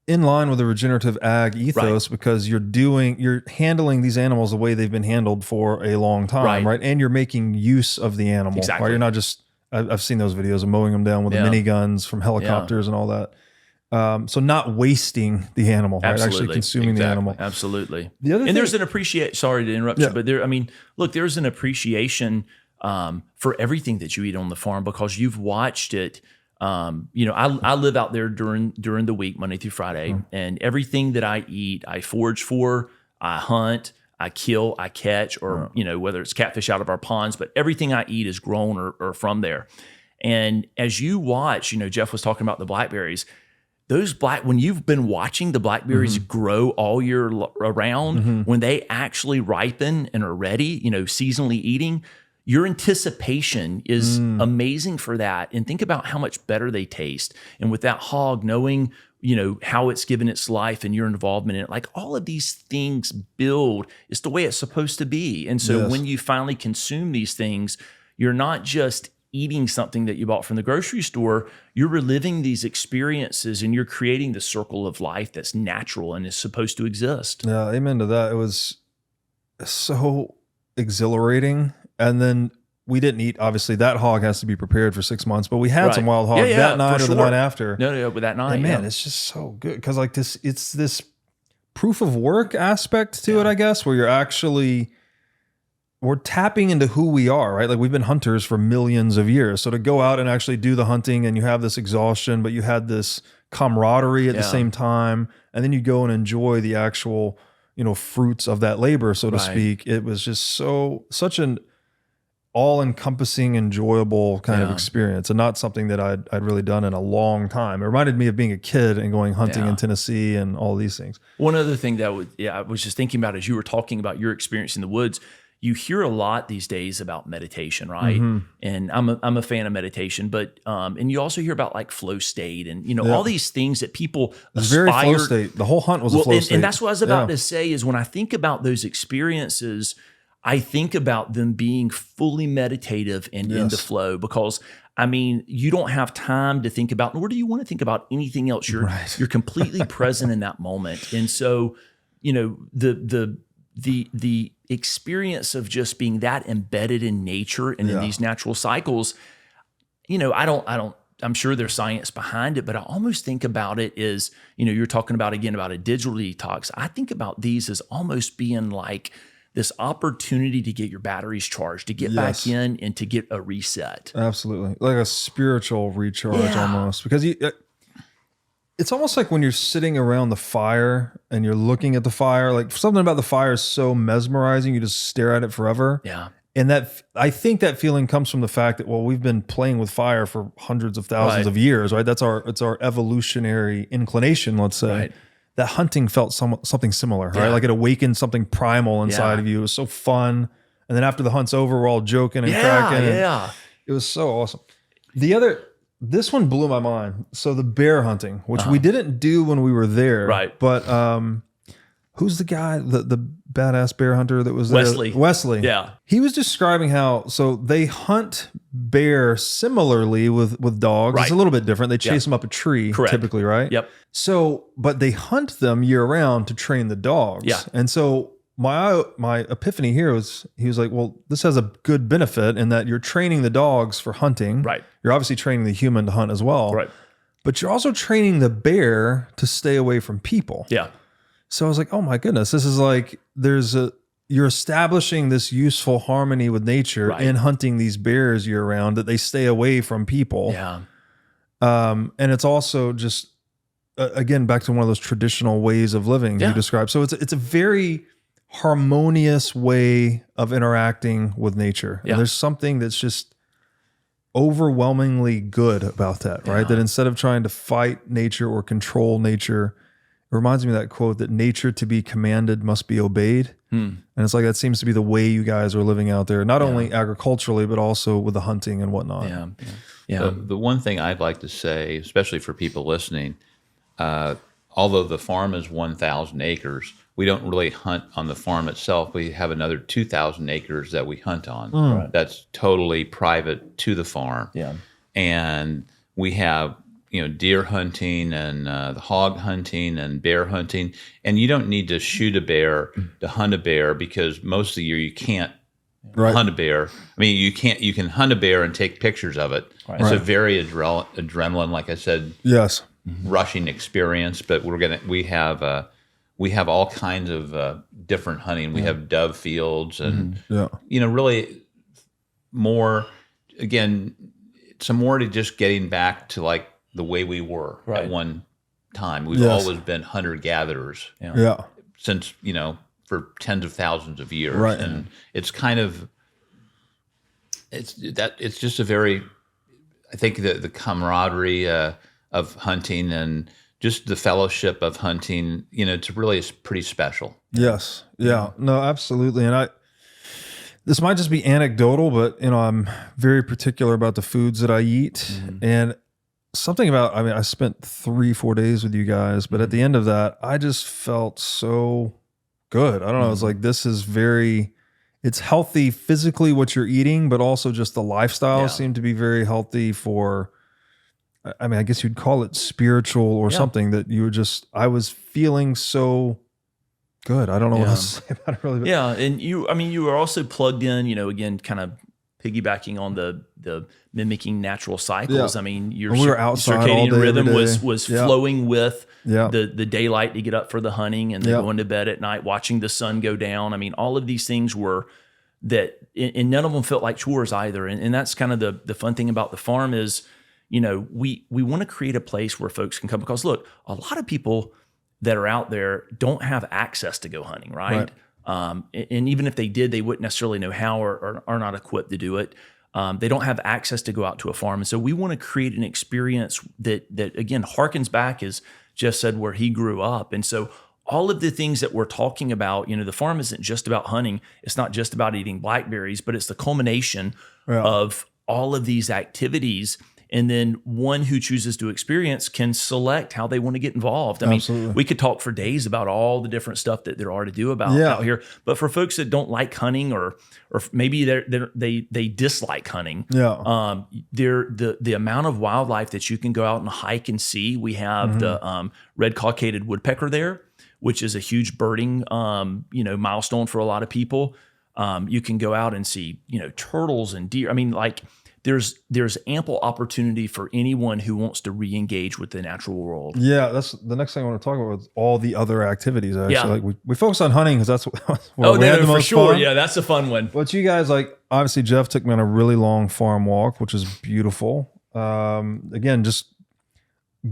in line with the regenerative ag ethos, because you're handling these animals the way they've been handled for a long time, right? And you're making use of the animal. Exactly. Right? You're not just, I've seen those videos of mowing them down with the miniguns from helicopters and all that. So not wasting the animal, right? Actually consuming the animal. Absolutely. There's an appreciation, sorry to interrupt you, but there's an appreciation for everything that you eat on the farm because you've watched it. I live out there during the week, Monday through Friday, and everything that I eat, I forage for, I hunt, I kill, I catch, or, whether it's catfish out of our ponds, but everything I eat is grown or from there. And as you watch, Jeff was talking about the blackberries, when you've been watching the blackberries grow all year around, when they actually ripen and are ready, seasonally eating, your anticipation is amazing for that. And think about how much better they taste. And with that hog, knowing, how it's given its life and your involvement in it, like all of these things build, it's the way it's supposed to be. And so when you finally consume these things, you're not just eating something that you bought from the grocery store, you're reliving these experiences and you're creating the circle of life that's natural and is supposed to exist. Yeah, amen to that. It was so exhilarating. And then we didn't eat, obviously that hog has to be prepared for 6 months, but we had some wild hog that night or the night after. No, but that night. And man, it's just so good. Cause like it's this proof of work aspect to it, I guess, where we're tapping into who we are, right? Like we've been hunters for millions of years. So to go out and actually do the hunting and you have this exhaustion, but you had this camaraderie at the same time. And then you go and enjoy the actual, fruits of that labor, so to speak. It was just such an all-encompassing, enjoyable kind of experience, and not something that I'd really done in a long time. It reminded me of being a kid and going hunting in Tennessee and all these things. One other thing that I was just thinking about as you were talking about your experience in the woods, you hear a lot these days about meditation, right? Mm-hmm. And I'm a fan of meditation, but and you also hear about like flow state and all these things that people aspire. Very flow state. The whole hunt was a flow state. And that's what I was about to say is when I think about those experiences, I think about them being fully meditative and in the flow, because I mean, you don't have time to think about, nor do you want to think about anything else. You're completely present in that moment. And so, the experience of just being that embedded in nature and in these natural cycles, I'm sure there's science behind it, but I almost think about it as, you're talking about, again, about a digital detox. I think about these as almost being like this opportunity to get your batteries charged, to get back in and to get a reset. Absolutely. Like a spiritual recharge almost, because it's almost like when you're sitting around the fire and you're looking at the fire, like something about the fire is so mesmerizing. You just stare at it forever. Yeah. And I think that feeling comes from the fact that, we've been playing with fire for hundreds of thousands of years, right? It's our evolutionary inclination, let's say. Right. That hunting felt something similar, right? Like it awakened something primal inside of you. It was so fun. And then after the hunt's over, we're all joking and cracking. Yeah. It was so awesome. This one blew my mind. So the bear hunting, which we didn't do when we were there. Right. But who's the guy, the badass bear hunter that was there? Wesley. Yeah. He was describing how, so they hunt bear similarly with dogs. It's a little bit different. They chase them up a tree typically, right? Yep. So, but they hunt them year round to train the dogs. Yeah. And so my epiphany here was, he was like, well, this has a good benefit in that you're training the dogs for hunting. Right. You're obviously training the human to hunt as well. Right. But you're also training the bear to stay away from people. Yeah. So I was like, oh my goodness, this is like, you're establishing this useful harmony with nature in hunting these bears year round, that they stay away from people. Yeah. And it's also just, again, back to one of those traditional ways of living you described. So it's a very harmonious way of interacting with nature. Yeah. And there's something that's just overwhelmingly good about that, right? That instead of trying to fight nature or control nature, it reminds me of that quote that nature to be commanded must be obeyed. And it's like, that seems to be the way you guys are living out there, not only agriculturally, but also with the hunting and whatnot. Yeah. The one thing I'd like to say, especially for people listening, although the farm is 1,000 acres, we don't really hunt on the farm itself. We have another 2,000 acres that we hunt on. That's totally private to the farm. Yeah. And we have, deer hunting and the hog hunting and bear hunting. And you don't need to shoot a bear to hunt a bear, because most of the year you can't hunt a bear. I mean, you can hunt a bear and take pictures of it. Right. It's a very adrenaline, like I said, rushing experience. But we have all kinds of different hunting. We have dove fields and really more, again, some more to just getting back to like the way we were at one time. We've always been hunter-gatherers since, for tens of thousands of years. Right. And it's kind of, it's just a very, I think the camaraderie of hunting and just the fellowship of hunting, it's pretty special. Yes. Yeah. No, absolutely. And this might just be anecdotal, but I'm very particular about the foods that I eat. And something about, I spent 3-4 days with you guys, but at the end of that, I just felt so good. I don't know. It's like, it's healthy physically what you're eating, but also just the lifestyle seemed to be very healthy for, I mean, I guess you'd call it spiritual or something, that you were just, I was feeling so good. I don't know what else to say about it really. But. Yeah. And you were also plugged in, again, kind of piggybacking on the mimicking natural cycles. I mean, your circadian rhythm was flowing with the daylight to get up for the hunting and then going to bed at night, watching the sun go down. I mean, all of these things were that, and none of them felt like chores either. And that's kind of the fun thing about the farm is, we want to create a place where folks can come, because look, a lot of people that are out there don't have access to go hunting, right? And even if they did, they wouldn't necessarily know how or are not equipped to do it. They don't have access to go out to a farm. And so we want to create an experience that again, harkens back, as Jeff said, where he grew up. And so all of the things that we're talking about, the farm isn't just about hunting. It's not just about eating blackberries, but it's the culmination of all of these activities. And then one who chooses to experience can select how they want to get involved. I mean, we could talk for days about all the different stuff that there are to do out here. But for folks that don't like hunting, or maybe they dislike hunting, the amount of wildlife that you can go out and hike and see. We have the red cockaded woodpecker there, which is a huge birding milestone for a lot of people. You can go out and see turtles and deer. I mean, like, there's ample opportunity for anyone who wants to re-engage with the natural world. Yeah, that's the next thing I want to talk about, is all the other activities. Actually, like we focus on hunting because that's where we had the most fun. Yeah, that's a fun one. But you guys, like, obviously Jeff took me on a really long farm walk, which is beautiful. Again, just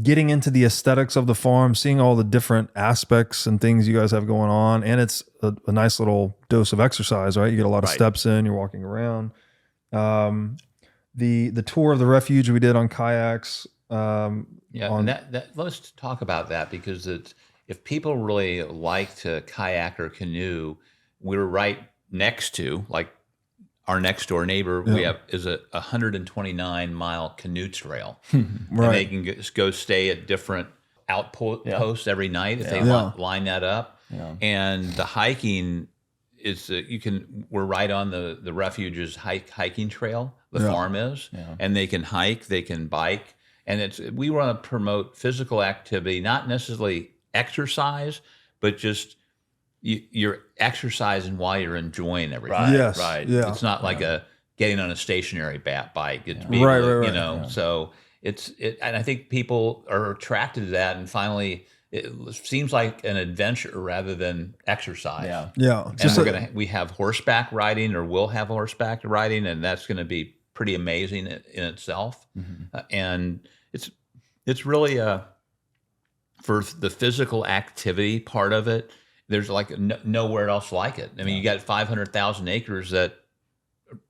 getting into the aesthetics of the farm, seeing all the different aspects and things you guys have going on, and it's a nice little dose of exercise, right? You get a lot of steps in, you're walking around. The tour of the refuge we did on kayaks. And let's talk about that, because if people really like to kayak or canoe, we're right next to, like, our next door neighbor. Is a 129-mile canoe trail, and they can go stay at different outposts every night if they line that up. And the hiking is we're right on the refuge's hiking trail. The farm is, and they can hike, they can bike, and we want to promote physical activity, not necessarily exercise, but just you're exercising while you're enjoying everything. It's not like getting on a stationary bike. It's being, So and I think people are attracted to that, and finally, it seems like an adventure rather than exercise. And we have horseback riding, or will have horseback riding, and that's going to be pretty amazing in itself. And it's really for the physical activity part of it, there's like nowhere else like it. I mean, you got 500,000 acres that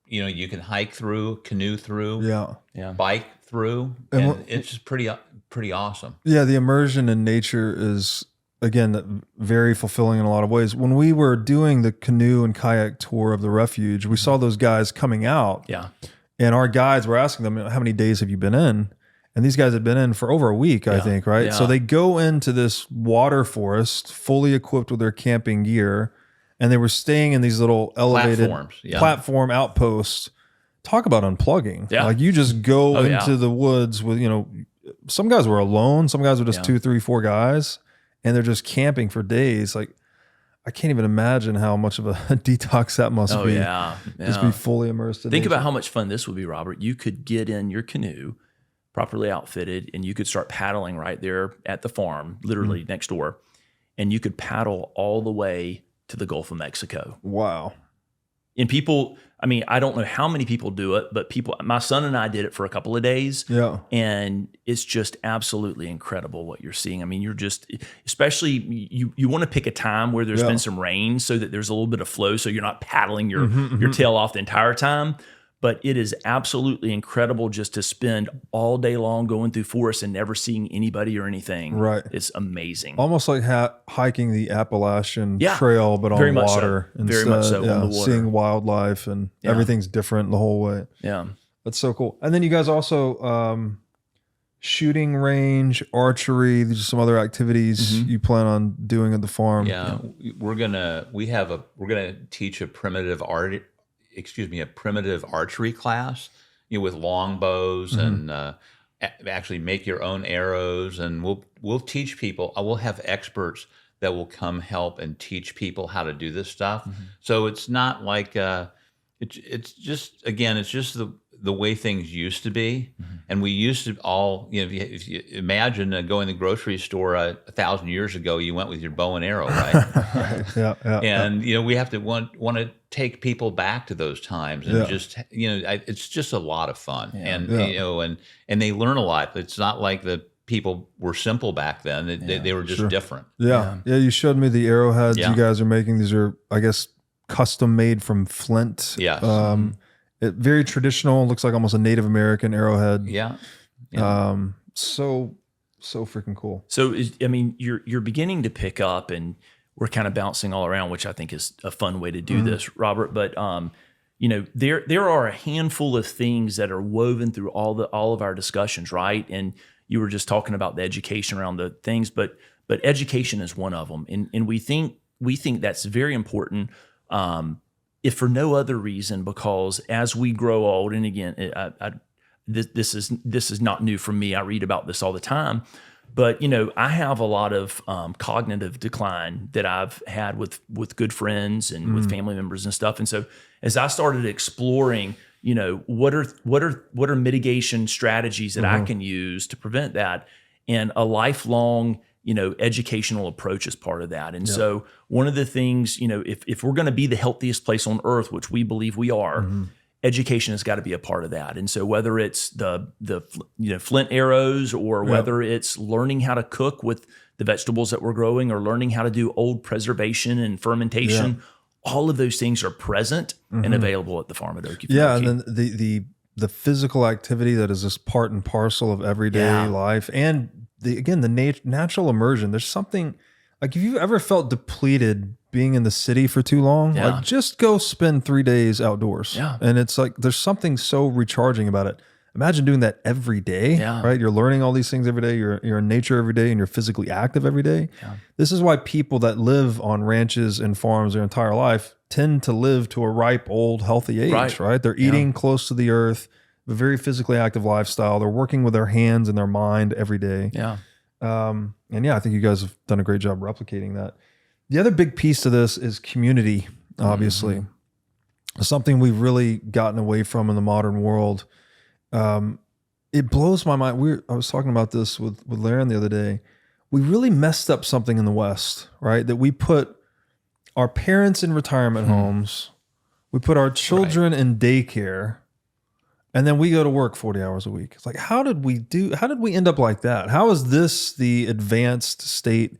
you can hike through, canoe through, bike through, and it's just pretty awesome. Yeah, the immersion in nature is, again, very fulfilling in a lot of ways. When we were doing the canoe and kayak tour of the refuge, we saw those guys coming out. And our guides were asking them, how many days have you been in? And these guys had been in for over a week, I think, right? So they go into this water forest fully equipped with their camping gear, and they were staying in these little elevated platform outposts. Talk about unplugging. Like, you just go into the woods with, some guys were alone, some guys were just 2, 3, 4 guys, and they're just camping for days. Like, I can't even imagine how much of a detox that must be. Just be fully immersed in Think nature. about how much fun this would be, Robert. You could get in your canoe, properly outfitted, and you could start paddling right there at the farm, literally next door, and you could paddle all the way to the Gulf of Mexico. Wow. And people, I mean, I don't know how many people do it, but my son and I did it for a couple of days. And it's just absolutely incredible what you're seeing. I mean, you're just, especially you want to pick a time where there's been some rain so that there's a little bit of flow, so you're not paddling your tail off the entire time. But it is absolutely incredible just to spend all day long going through forests and never seeing anybody or anything. It's amazing. Almost like hiking the Appalachian Trail, but on water. Very much so. On the water. Seeing wildlife, and everything's different the whole way. That's so cool. And then you guys also shooting range, archery, there's just some other activities you plan on doing at the farm. Yeah, we're gonna teach a primitive archery class, with longbows and actually make your own arrows, and we'll teach people. We'll have experts that will come help and teach people how to do this stuff. So it's not like it's just the way things used to be. And we used to all, if you imagine going to the grocery store 1,000 years ago, you went with your bow and arrow, right? Right. And we have to want to take people back to those times, and just it's just a lot of fun, and and they learn a lot. It's not like the people were simple back then; they were just different. Yeah. You showed me the arrowheads you guys are making. These are, I guess, custom made from flint. Yes. Very traditional. Looks like almost a Native American arrowhead. Yeah. So freaking cool. So you're beginning to pick up, and we're kind of bouncing all around, which I think is a fun way to do this, Robert. But there are a handful of things that are woven through all of our discussions, right? And you were just talking about the education around the things, but education is one of them, and we think that's very important. If for no other reason, because as we grow old, and again, this is not new for me. I read about this all the time, but I have a lot of cognitive decline that I've had with good friends and with family members and stuff. And so as I started exploring, what are mitigation strategies that I can use to prevent that, and a lifelong educational approach is part of that. And so one of the things, if we're going to be the healthiest place on earth, which we believe we are, education has got to be a part of that. And so whether it's the flint arrows, or whether it's learning how to cook with the vegetables that we're growing, or learning how to do old preservation and fermentation, all of those things are present and available at the farm at Okefenokee. Yeah, and then the physical activity that is just part and parcel of everyday life, and the natural immersion. There's something, like, if you've ever felt depleted being in the city for too long, like, just go spend 3 days outdoors. And it's like, there's something so recharging about it. Imagine doing that every day, right? You're learning all these things every day. You're in nature every day, and you're physically active every day. This is why people that live on ranches and farms their entire life tend to live to a ripe, old, healthy age, right? They're eating close to the earth, a very physically active lifestyle. They're working with their hands and their mind every day. And I think you guys have done a great job replicating that. The other big piece to this is community, obviously. Something we've really gotten away from in the modern world. It blows my mind. I was talking about this with Laren the other day. We really messed up something in the West, right? That we put our parents in retirement homes, we put our children in daycare, and then we go to work 40 hours a week. It's like, how did we end up like that? How is this the advanced state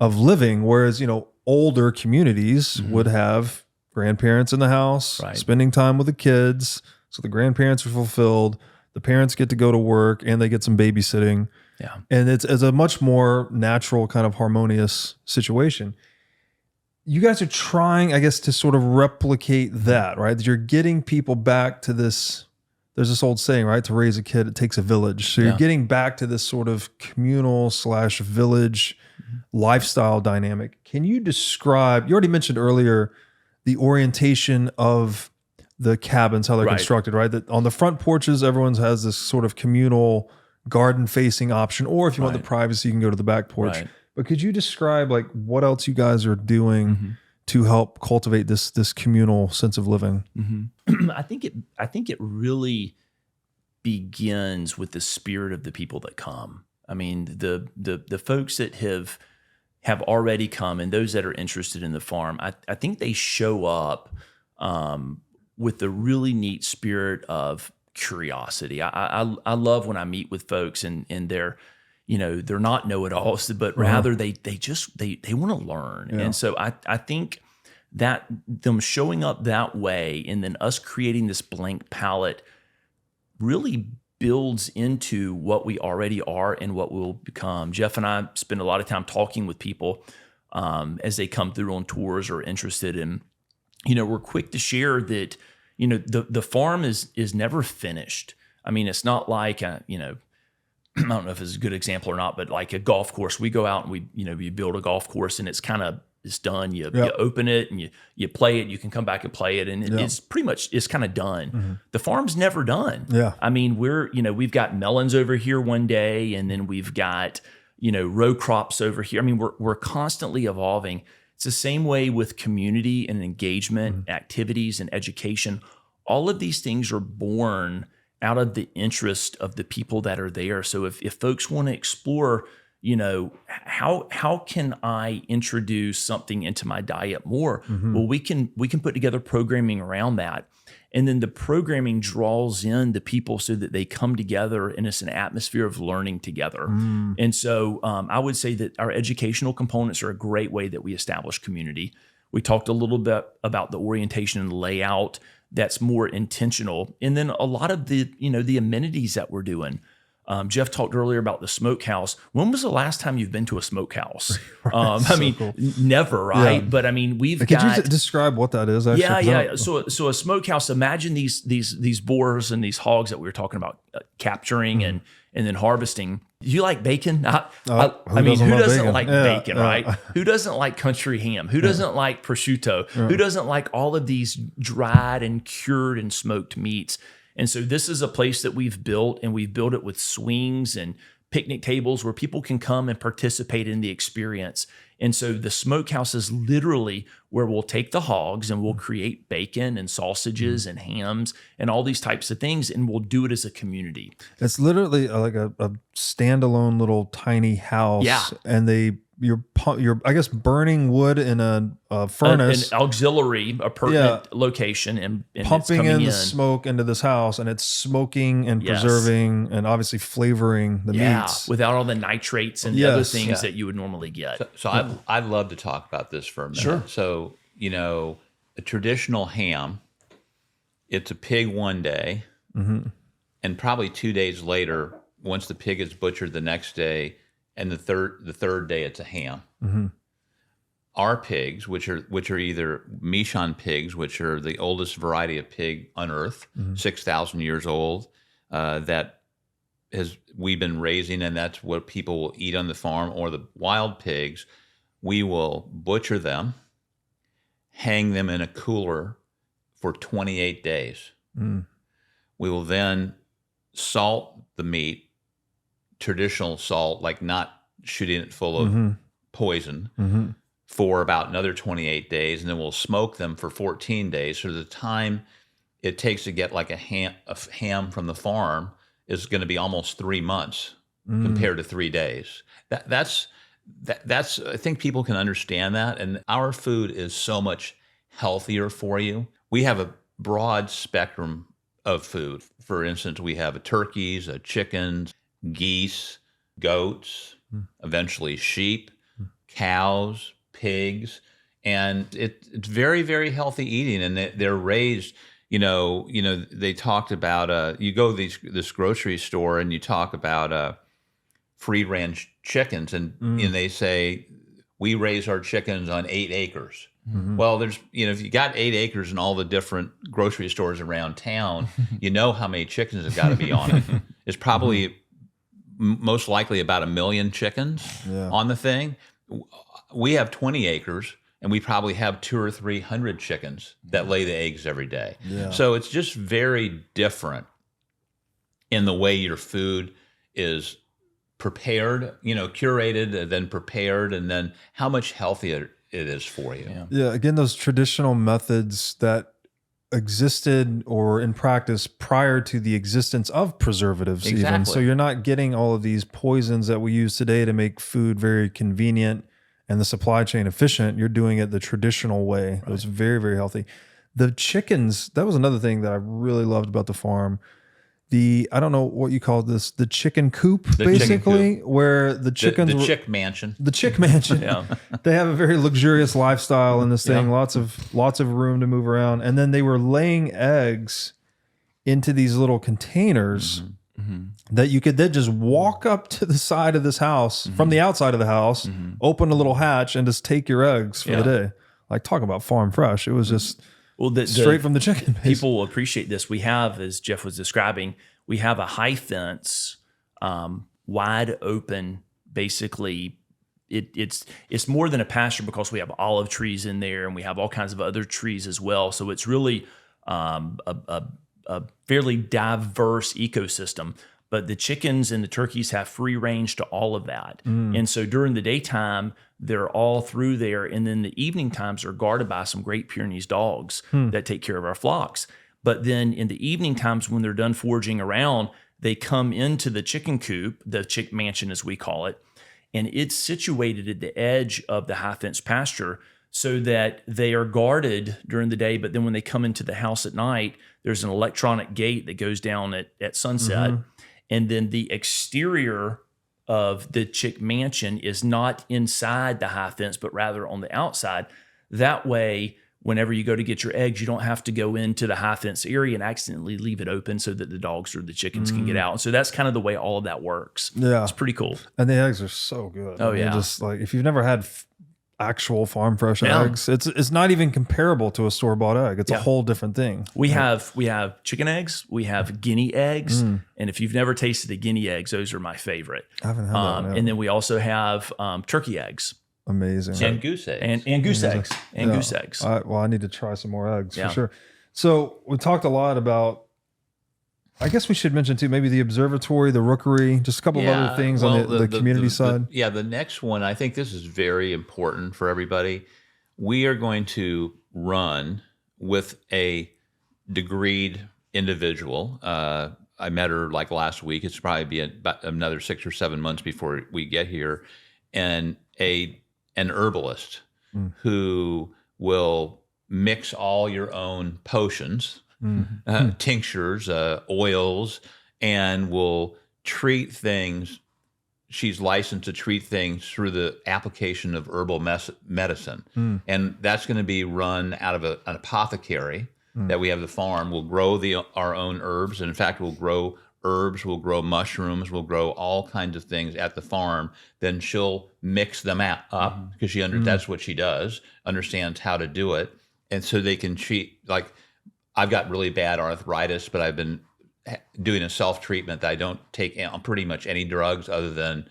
of living? Whereas, older communities would have grandparents in the house, spending time with the kids. So the grandparents are fulfilled. The parents get to go to work, and they get some babysitting. And it's a much more natural, kind of harmonious situation. You guys are trying, I guess, to sort of replicate that, right? That you're getting people back to this. There's this old saying, right? To raise a kid, it takes a village. So you're getting back to this sort of communal / village lifestyle dynamic. Can you describe, you already mentioned earlier, the orientation of the cabins, how they're constructed, right? That on the front porches, everyone has this sort of communal garden facing option, or if you want the privacy, you can go to the back porch. But could you describe, like, what else you guys are doing to help cultivate this communal sense of living? I think it really begins with the spirit of the people that come. I mean, the folks that have already come, and those that are interested in the farm, I think they show up with the really neat spirit of curiosity. I love when I meet with folks and they're, they're not know-it-alls, but rather they want to learn. And so I think that them showing up that way, and then us creating this blank palette, really builds into what we already are and what we'll become. Jeff and I spend a lot of time talking with people as they come through on tours or interested in, we're quick to share that, the farm is never finished. I mean, it's not like, I don't know if it's a good example or not, but like a golf course, we go out and we build a golf course and it's done. You open it and you play it. You can come back and play it, and it's pretty much kind of done. Mm-hmm. The farm's never done. Yeah, I mean we've got melons over here one day, and then we've got row crops over here. I mean we're constantly evolving. It's the same way with community and engagement, activities and education. All of these things are born out of the interest of the people that are there. So if folks want to explore, how can I introduce something into my diet more? Well, we can put together programming around that. And then the programming draws in the people so that they come together and it's an atmosphere of learning together. And so I would say that our educational components are a great way that we establish community. We talked a little bit about the orientation and the layout that's more intentional. And then a lot of the amenities that we're doing. Jeff talked earlier about the smokehouse. When was the last time you've been to a smokehouse? Cool. Never, right? Yeah. But I mean, Could you describe what that is? Actually? Yeah. So a smokehouse. Imagine these boars and these hogs that we were talking about capturing and then harvesting. Do you like bacon? Who doesn't like bacon, right? Who doesn't like country ham? Who doesn't like prosciutto? Who doesn't like all of these dried and cured and smoked meats? And so this is a place that we've built, and we've built it with swings and picnic tables where people can come and participate in the experience. And so the smokehouse is literally where we'll take the hogs and we'll create bacon and sausages and hams and all these types of things, and we'll do it as a community. It's literally like a standalone little tiny house. Yeah. And you're I guess burning wood in a furnace, an auxiliary, a pertinent location, and pumping in the smoke into this house, and it's smoking and preserving and obviously flavoring the meats without all the nitrates and the other things that you would normally get. So I'd love to talk about this for a minute. Sure. So a traditional ham, it's a pig one day, and probably 2 days later, once the pig is butchered, the next day. And the third day, it's a ham. Our pigs, which are either Michon pigs, which are the oldest variety of pig on Earth, 6,000 years old, we've been raising, and that's what people will eat on the farm. Or the wild pigs, we will butcher them, hang them in a cooler for 28 days. We will then salt the meat. Traditional salt, like not shooting it full of poison, for about another 28 days, and then we'll smoke them for 14 days. So the time it takes to get like a ham from the farm is going to be almost 3 months compared to 3 days. That's I think people can understand that, and our food is so much healthier for you. We have a broad spectrum of food. For instance, we have turkeys, chickens, geese, goats, eventually sheep, cows, pigs, and it's very, very healthy eating. And they're raised, they talked about, you go to this grocery store and you talk about free range chickens, and they say, we raise our chickens on 8 acres. Well, there's, if you got 8 acres in all the different grocery stores around town, how many chickens have got to be on it. It's probably most likely about 1 million chickens on the thing. We have 20 acres, and we probably have 200 or 300 chickens that lay the eggs every day. Yeah. So it's just very different in the way your food is prepared, curated, then prepared, and then how much healthier it is for you. Yeah. Again, those traditional methods that existed or in practice prior to the existence of preservatives even. So you're not getting all of these poisons that we use today to make food very convenient and the supply chain efficient. You're doing it the traditional way. Right. It was very, very healthy. The chickens, that was another thing that I really loved about the farm. I don't know what you call this, the chicken coop, where the chickens the chick mansion. The chick mansion. They have a very luxurious lifestyle in this thing, lots of room to move around. And then they were laying eggs into these little containers that you could then just walk up to the side of this house from the outside of the house, open a little hatch, and just take your eggs for the day. Like, talk about farm fresh. It was just straight from the chicken. People will appreciate this. We have, as Jeff was describing, we have a high fence wide open, basically. It's more than a pasture because we have olive trees in there and we have all kinds of other trees as well. So it's really a fairly diverse ecosystem. But the chickens and the turkeys have free range to all of that. And so during the daytime, they're all through there. And then the evening times are guarded by some Great Pyrenees dogs that take care of our flocks. But then in the evening times when they're done foraging around, they come into the chicken coop, the chick mansion as we call it, and it's situated at the edge of the high fence pasture so that they are guarded during the day. But then when they come into the house at night, there's an electronic gate that goes down at sunset. And then the exterior of the chick mansion is not inside the high fence, but rather on the outside. That way, whenever you go to get your eggs, you don't have to go into the high fence area and accidentally leave it open so that the dogs or the chickens can get out. And so that's kind of the way all of that works. Yeah. It's pretty cool. And the eggs are so good. Oh, yeah. Just like, if you've never had actual farm fresh eggs, it's not even comparable to a store-bought egg. It's a whole different thing. We have chicken eggs, we have guinea eggs, and if you've never tasted the guinea eggs, those are my favorite. I haven't had that. And then we also have turkey eggs. Amazing. And goose eggs. And goose eggs. And goose eggs. I need to try some more eggs for sure. So we talked a lot about, I guess we should mention too, maybe the observatory, the rookery, just a couple of other things on the community side. The next one, I think this is very important for everybody. We are going to run with a degreed individual. I met her like last week. It's probably be about another 6 or 7 months before we get here. And an herbalist who will mix all your own potions, tinctures, oils, and will treat things. She's licensed to treat things through the application of herbal medicine. And that's going to be run out of an apothecary that we have the farm. We'll grow our own herbs. And in fact, we'll grow herbs, we'll grow mushrooms, we'll grow all kinds of things at the farm. Then she'll mix them up because that's what she does, understands how to do it. And so they can treat, like, I've got really bad arthritis, but I've been doing a self-treatment that I don't take pretty much any drugs other than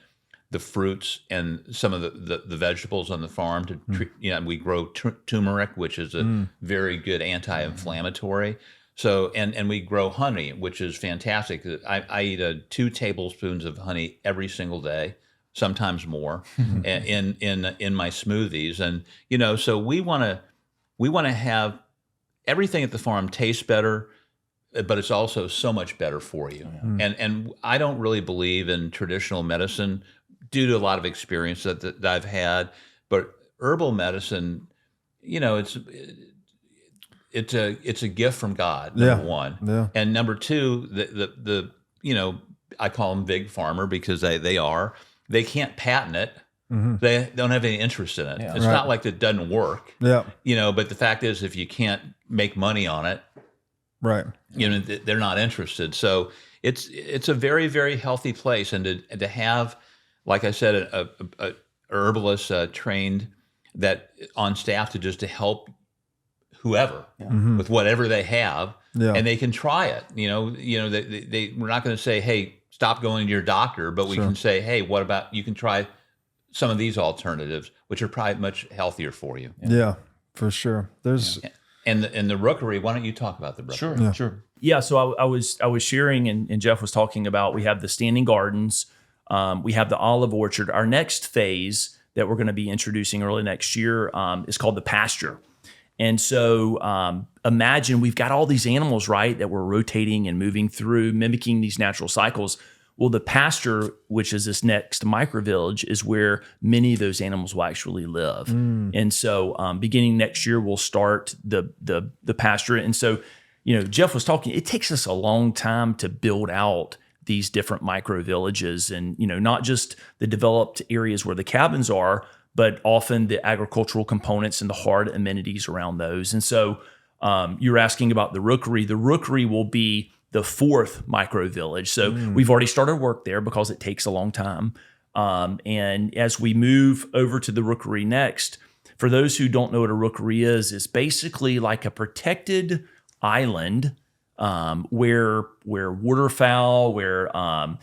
the fruits and some of the vegetables on the farm to treat. We grow turmeric, which is a very good anti-inflammatory. So, and we grow honey, which is fantastic. I eat 2 tablespoons of honey every single day, sometimes more, in my smoothies. And so we want to have everything at the farm taste better, but it's also so much better for you. And I don't really believe in traditional medicine due to a lot of experience that I've had. But herbal medicine, it's a gift from God, number one. Yeah. And number two, the I call them big pharma because they can't patent it. They don't have any interest in it. It's not like it doesn't work. But the fact is, if you can't make money on it, they're not interested. So it's a very, very healthy place. And to have, like I said, a herbalist trained that on staff to help whoever with whatever they have, and they can try it. We're not going to say, hey, stop going to your doctor, but we can say, hey, what about you can try some of these alternatives, which are probably much healthier for you. Yeah, for sure. There's and the rookery. Why don't you talk about the rookery? Sure. Yeah. So I was sharing, and Jeff was talking about. We have the standing gardens. We have the olive orchard. Our next phase that we're going to be introducing early next year is called the pasture. And so imagine we've got all these animals, right, that we're rotating and moving through, mimicking these natural cycles. Well, the pasture, which is this next microvillage, is where many of those animals will actually live. And so beginning next year, we'll start the pasture. And so, Jeff was talking, it takes us a long time to build out these different microvillages and, not just the developed areas where the cabins are, but often the agricultural components and the hard amenities around those. And so you're asking about the rookery. The rookery will be the 4th micro village. So we've already started work there because it takes a long time. And as we move over to the rookery next, for those who don't know what a rookery is, it's basically like a protected island where waterfowl, where other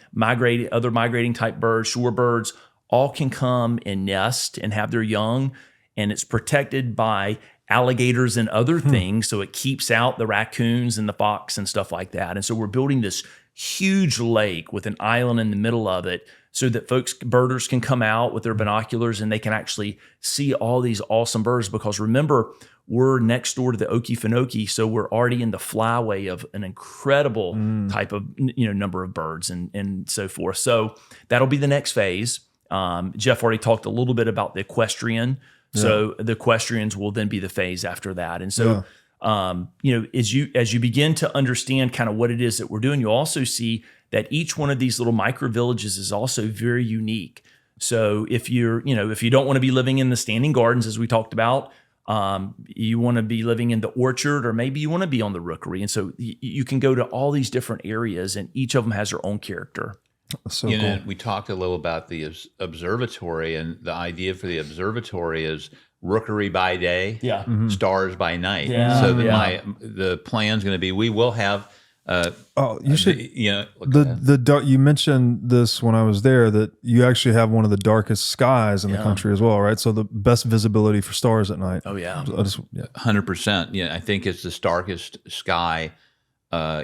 migrating type birds, shorebirds, all can come and nest and have their young, and it's protected by alligators and other things, so it keeps out the raccoons and the fox and stuff like that. And so we're building this huge lake with an island in the middle of it, so that birders can come out with their binoculars and they can actually see all these awesome birds. Because remember, we're next door to the Okefenokee, so we're already in the flyway of an incredible type of number of birds and so forth. So that'll be the next phase. Jeff already talked a little bit about the equestrian. So the equestrians will then be the phase after that. And so, as you begin to understand kind of what it is that we're doing, you'll also see that each one of these little micro villages is also very unique. So if you don't want to be living in the standing gardens, as we talked about, you want to be living in the orchard, or maybe you want to be on the rookery. And so you can go to all these different areas, and each of them has their own character. So cool. We talked a little about the observatory, and the idea for the observatory is rookery by day, stars by night. Yeah. So the plan's going to be, we will have. You should. You mentioned this when I was there, that you actually have one of the darkest skies in the country as well, right? So the best visibility for stars at night. Oh yeah, 100%. Yeah, I think it's the darkest sky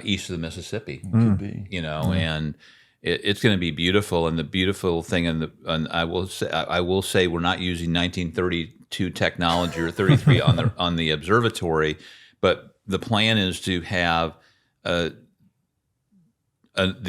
east of the Mississippi. Could be. And it's going to be beautiful. And the beautiful thing, and I will say, we're not using 1932 technology or 33 on the observatory, but the plan is to have the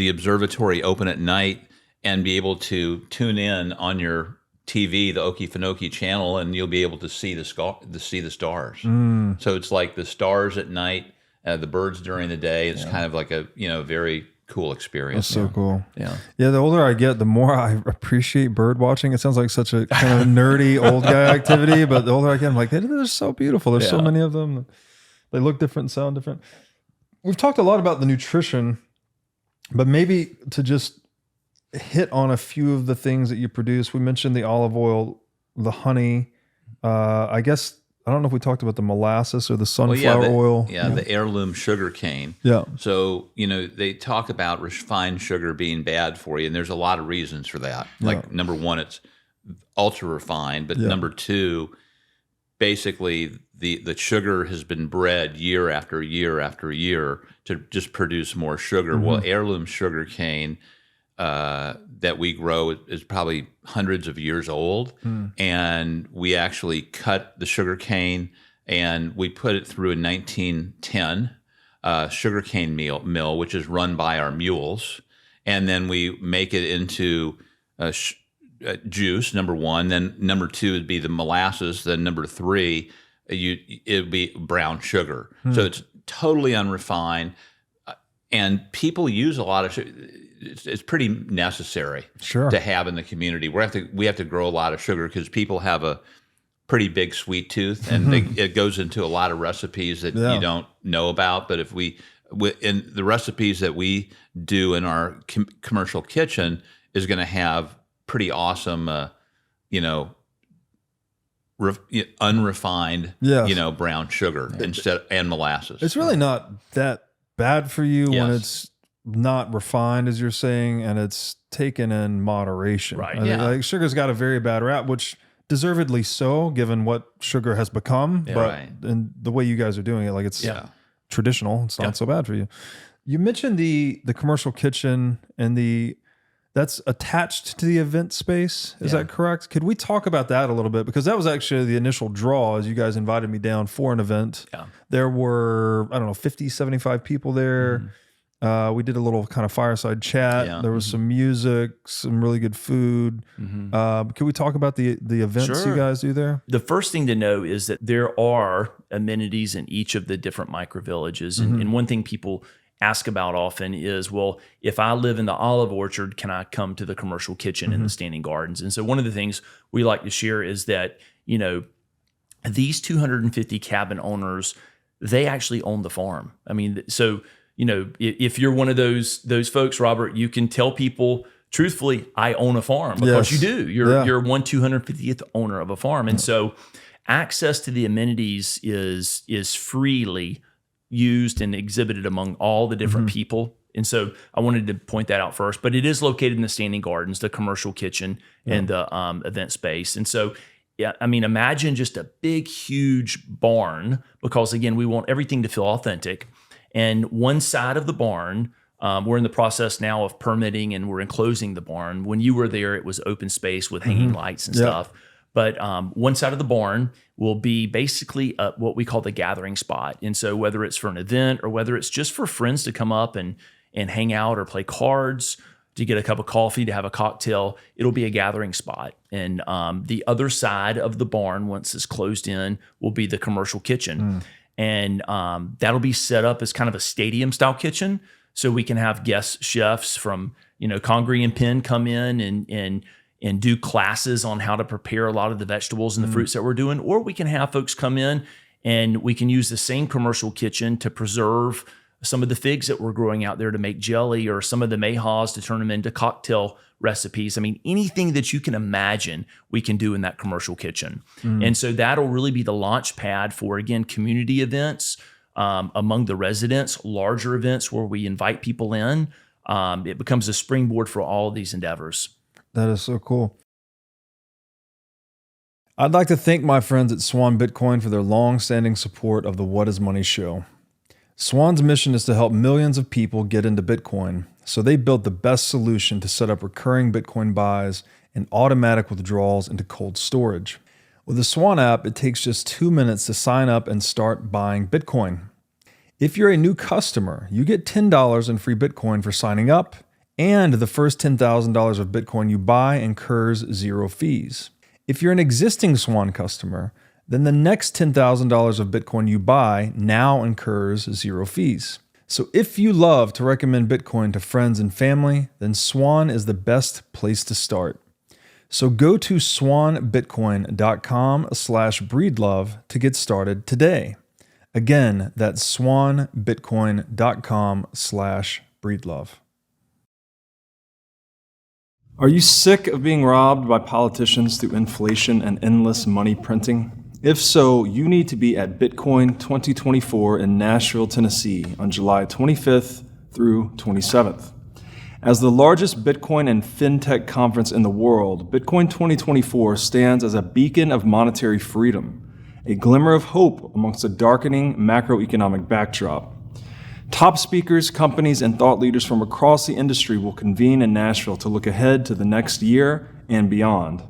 observatory open at night and be able to tune in on your TV, the Okefenokee channel, and you'll be able to see the stars. So it's like the stars at night, the birds during the day. It's kind of like a very cool experience. That's so cool. Yeah. The older I get, the more I appreciate bird watching. It sounds like such a kind of nerdy old guy activity, but the older I get, I'm like, they're so beautiful. There's so many of them. They look different, sound different. We've talked a lot about the nutrition, but maybe to just hit on a few of the things that you produce. We mentioned the olive oil, the honey. I guess, I don't know if we talked about the molasses or the sunflower oil. The heirloom sugar cane. Yeah. So, they talk about refined sugar being bad for you, and there's a lot of reasons for that. Like, number one, it's ultra refined, but number two, basically the sugar has been bred year after year after year to just produce more sugar. Well, heirloom sugar cane that we grow is probably hundreds of years old, and we actually cut the sugar cane and we put it through a 1910 sugar cane mill, which is run by our mules, and then we make it into juice, number one. Then number two would be the molasses. Then number three, it would be brown sugar. So it's totally unrefined, and people use a lot of sugar. It's pretty necessary to have in the community. We have to grow a lot of sugar because people have a pretty big sweet tooth, and it goes into a lot of recipes that you don't know about. But if in the recipes that we do in our commercial kitchen is going to have pretty awesome, unrefined, brown sugar and molasses. It's really not that bad for you when it's not refined, as you're saying, and it's taken in moderation. Right. Like sugar's got a very bad rap, which deservedly so, given what sugar has become. And the way you guys are doing it, like it's traditional. It's not so bad for you. You mentioned the commercial kitchen and that's attached to the event space. Is that correct? Could we talk about that a little bit? Because that was actually the initial draw as you guys invited me down for an event. Yeah. There were, 50, 75 people there. We did a little kind of fireside chat. Yeah. There was some music, some really good food. Can we talk about the events you guys do there? The first thing to know is that there are amenities in each of the different micro villages. And one thing people ask about often is, well, if I live in the olive orchard, can I come to the commercial kitchen in the standing gardens? And so one of the things we like to share is that, these 250 cabin owners, they actually own the farm. I mean, so, if you're one of those folks, Robert, you can tell people truthfully, I own a farm, because you do. You're 250th owner of a farm. And so access to the amenities is freely used and exhibited among all the different people. And so I wanted to point that out first, but it is located in the standing gardens, the commercial kitchen, and the event space. And so, yeah, I mean, imagine just a big, huge barn, because again, we want everything to feel authentic. And one side of the barn, we're in the process now of permitting and we're enclosing the barn. When you were there, it was open space with hanging lights and stuff. But one side of the barn will be basically what we call the gathering spot. And so whether it's for an event or whether it's just for friends to come up and hang out or play cards, to get a cup of coffee, to have a cocktail, it'll be a gathering spot. And the other side of the barn, once it's closed in, will be the commercial kitchen. And that'll be set up as kind of a stadium style kitchen. So we can have guest chefs from, Congaree and Penn come in and do classes on how to prepare a lot of the vegetables and the fruits that we're doing. Or we can have folks come in and we can use the same commercial kitchen to preserve some of the figs that we're growing out there to make jelly, or some of the mayhaws to turn them into cocktail recipes. I mean, anything that you can imagine we can do in that commercial kitchen. And so that'll really be the launch pad for, again, community events among the residents, larger events where we invite people in. It becomes a springboard for all of these endeavors. That is so cool. I'd like to thank my friends at Swan Bitcoin for their long-standing support of the What is Money show. Swan's mission is to help millions of people get into Bitcoin, so they built the best solution to set up recurring Bitcoin buys and automatic withdrawals into cold storage. With the Swan app, it takes just 2 minutes to sign up and start buying Bitcoin. If you're a new customer, you get $10 in free Bitcoin for signing up, and the first $10,000 of Bitcoin you buy incurs 0 fees. If you're an existing Swan customer, then the next $10,000 of Bitcoin you buy now incurs 0 fees. So if you love to recommend Bitcoin to friends and family, then Swan is the best place to start. So go to swanbitcoin.com/breedlove to get started today. Again, that's swanbitcoin.com/breedlove. Are you sick of being robbed by politicians through inflation and endless money printing? If so, you need to be at Bitcoin 2024 in Nashville, Tennessee on July 25th through 27th. As the largest Bitcoin and Fintech conference in the world, Bitcoin 2024 stands as a beacon of monetary freedom, a glimmer of hope amongst a darkening macroeconomic backdrop. Top speakers, companies, and thought leaders from across the industry will convene in Nashville to look ahead to the next year and beyond.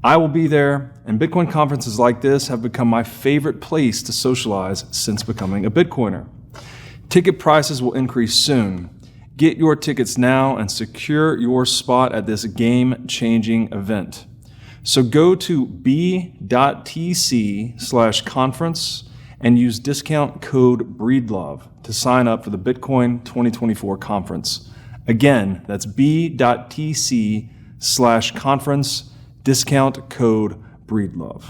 I will be there, and Bitcoin conferences like this have become my favorite place to socialize since becoming a Bitcoiner. Ticket prices will increase soon. Get your tickets now and secure your spot at this game-changing event. So go to b.tc/conference and use discount code BREEDLOVE to sign up for the Bitcoin 2024 conference. Again, that's b.tc/conference, discount code BREEDLOVE.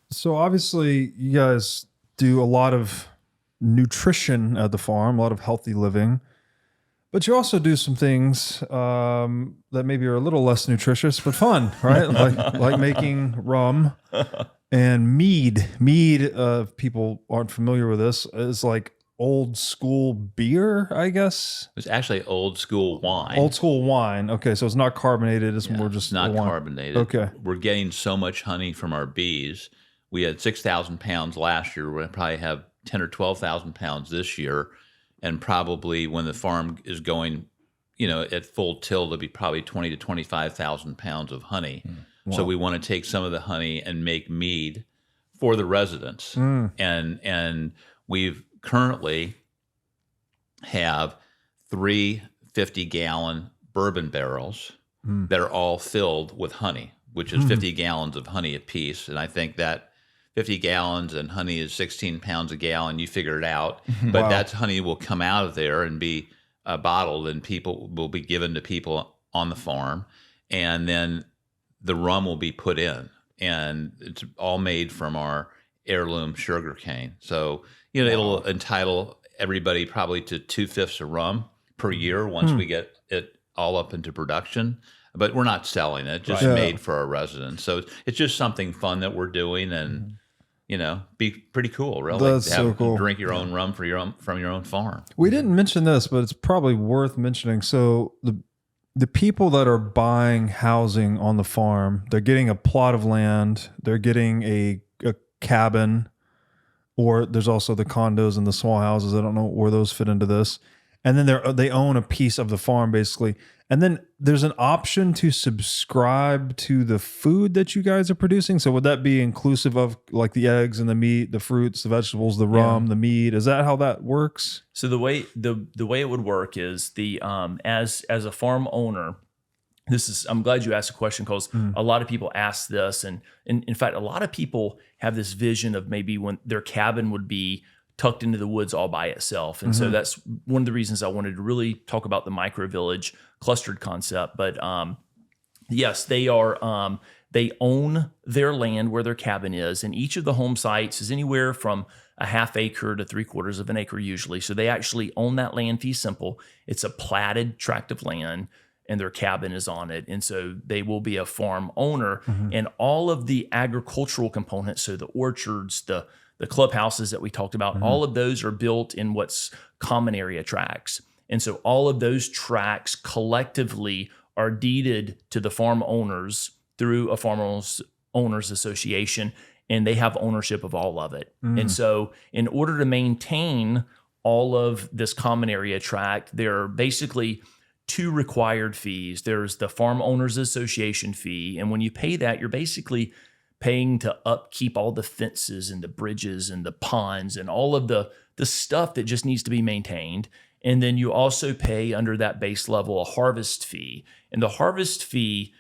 So obviously you guys do a lot of nutrition at the farm, a lot of healthy living, but you also do some things that maybe are a little less nutritious, but fun, right? like making rum and mead. Mead, if people aren't familiar with this, is like old school beer, I guess. It's actually old school wine. Old school wine. Okay, so it's not carbonated. It's more just not wine. Carbonated. Okay. We're getting so much honey from our bees. We had 6,000 pounds last year. We're going to probably have 10 or 12,000 pounds this year. And probably when the farm is going, at full tilt, it'll be probably 20 to 25,000 pounds of honey. Wow. So we want to take some of the honey and make mead for the residents. And we've currently have 3 50-gallon bourbon barrels that are all filled with honey, which is 50 gallons of honey apiece. And I think that 50 gallons and honey is 16 pounds a gallon. You figure it out. But that honey will come out of there and be bottled, and people will be given to people on the farm. And then the rum will be put in. And it's all made from our heirloom sugar cane. So, it'll entitle everybody probably to 2/5 of rum per year once we get it all up into production. But we're not selling it, just made for our residents. So it's just something fun that we're doing. And, be pretty cool, really. That's to have, so cool. Drink your own rum from your own farm. We didn't mention this, but it's probably worth mentioning. So the people that are buying housing on the farm, they're getting a plot of land, they're getting a cabin, or there's also the condos and the small houses. I don't know where those fit into this. And then they own a piece of the farm, basically. And then there's an option to subscribe to the food that you guys are producing. So would that be inclusive of like the eggs and the meat, the fruits, the vegetables, the rum, the meat? Is that how that works? So the way it would work is as a farm owner, I'm glad you asked the question, because a lot of people ask this, and in fact, a lot of people have this vision of maybe when their cabin would be tucked into the woods all by itself. And so that's one of the reasons I wanted to really talk about the micro village clustered concept. But yes, they own their land where their cabin is, and each of the home sites is anywhere from a half acre to 3/4 of an acre usually. So they actually own that land fee simple. It's a platted tract of land, and their cabin is on it. And so they will be a farm owner, and all of the agricultural components, so the orchards, the clubhouses that we talked about, all of those are built in what's common area tracts. And so all of those tracts collectively are deeded to the farm owners through a farm owners association, and they have ownership of all of it. And so in order to maintain all of this common area tract, there are basically two required fees. There's the farm owners association fee, and when you pay that, you're basically paying to upkeep all the fences and the bridges and the ponds and all of the stuff that just needs to be maintained. And then you also pay under that base level a harvest fee. And the harvest fee,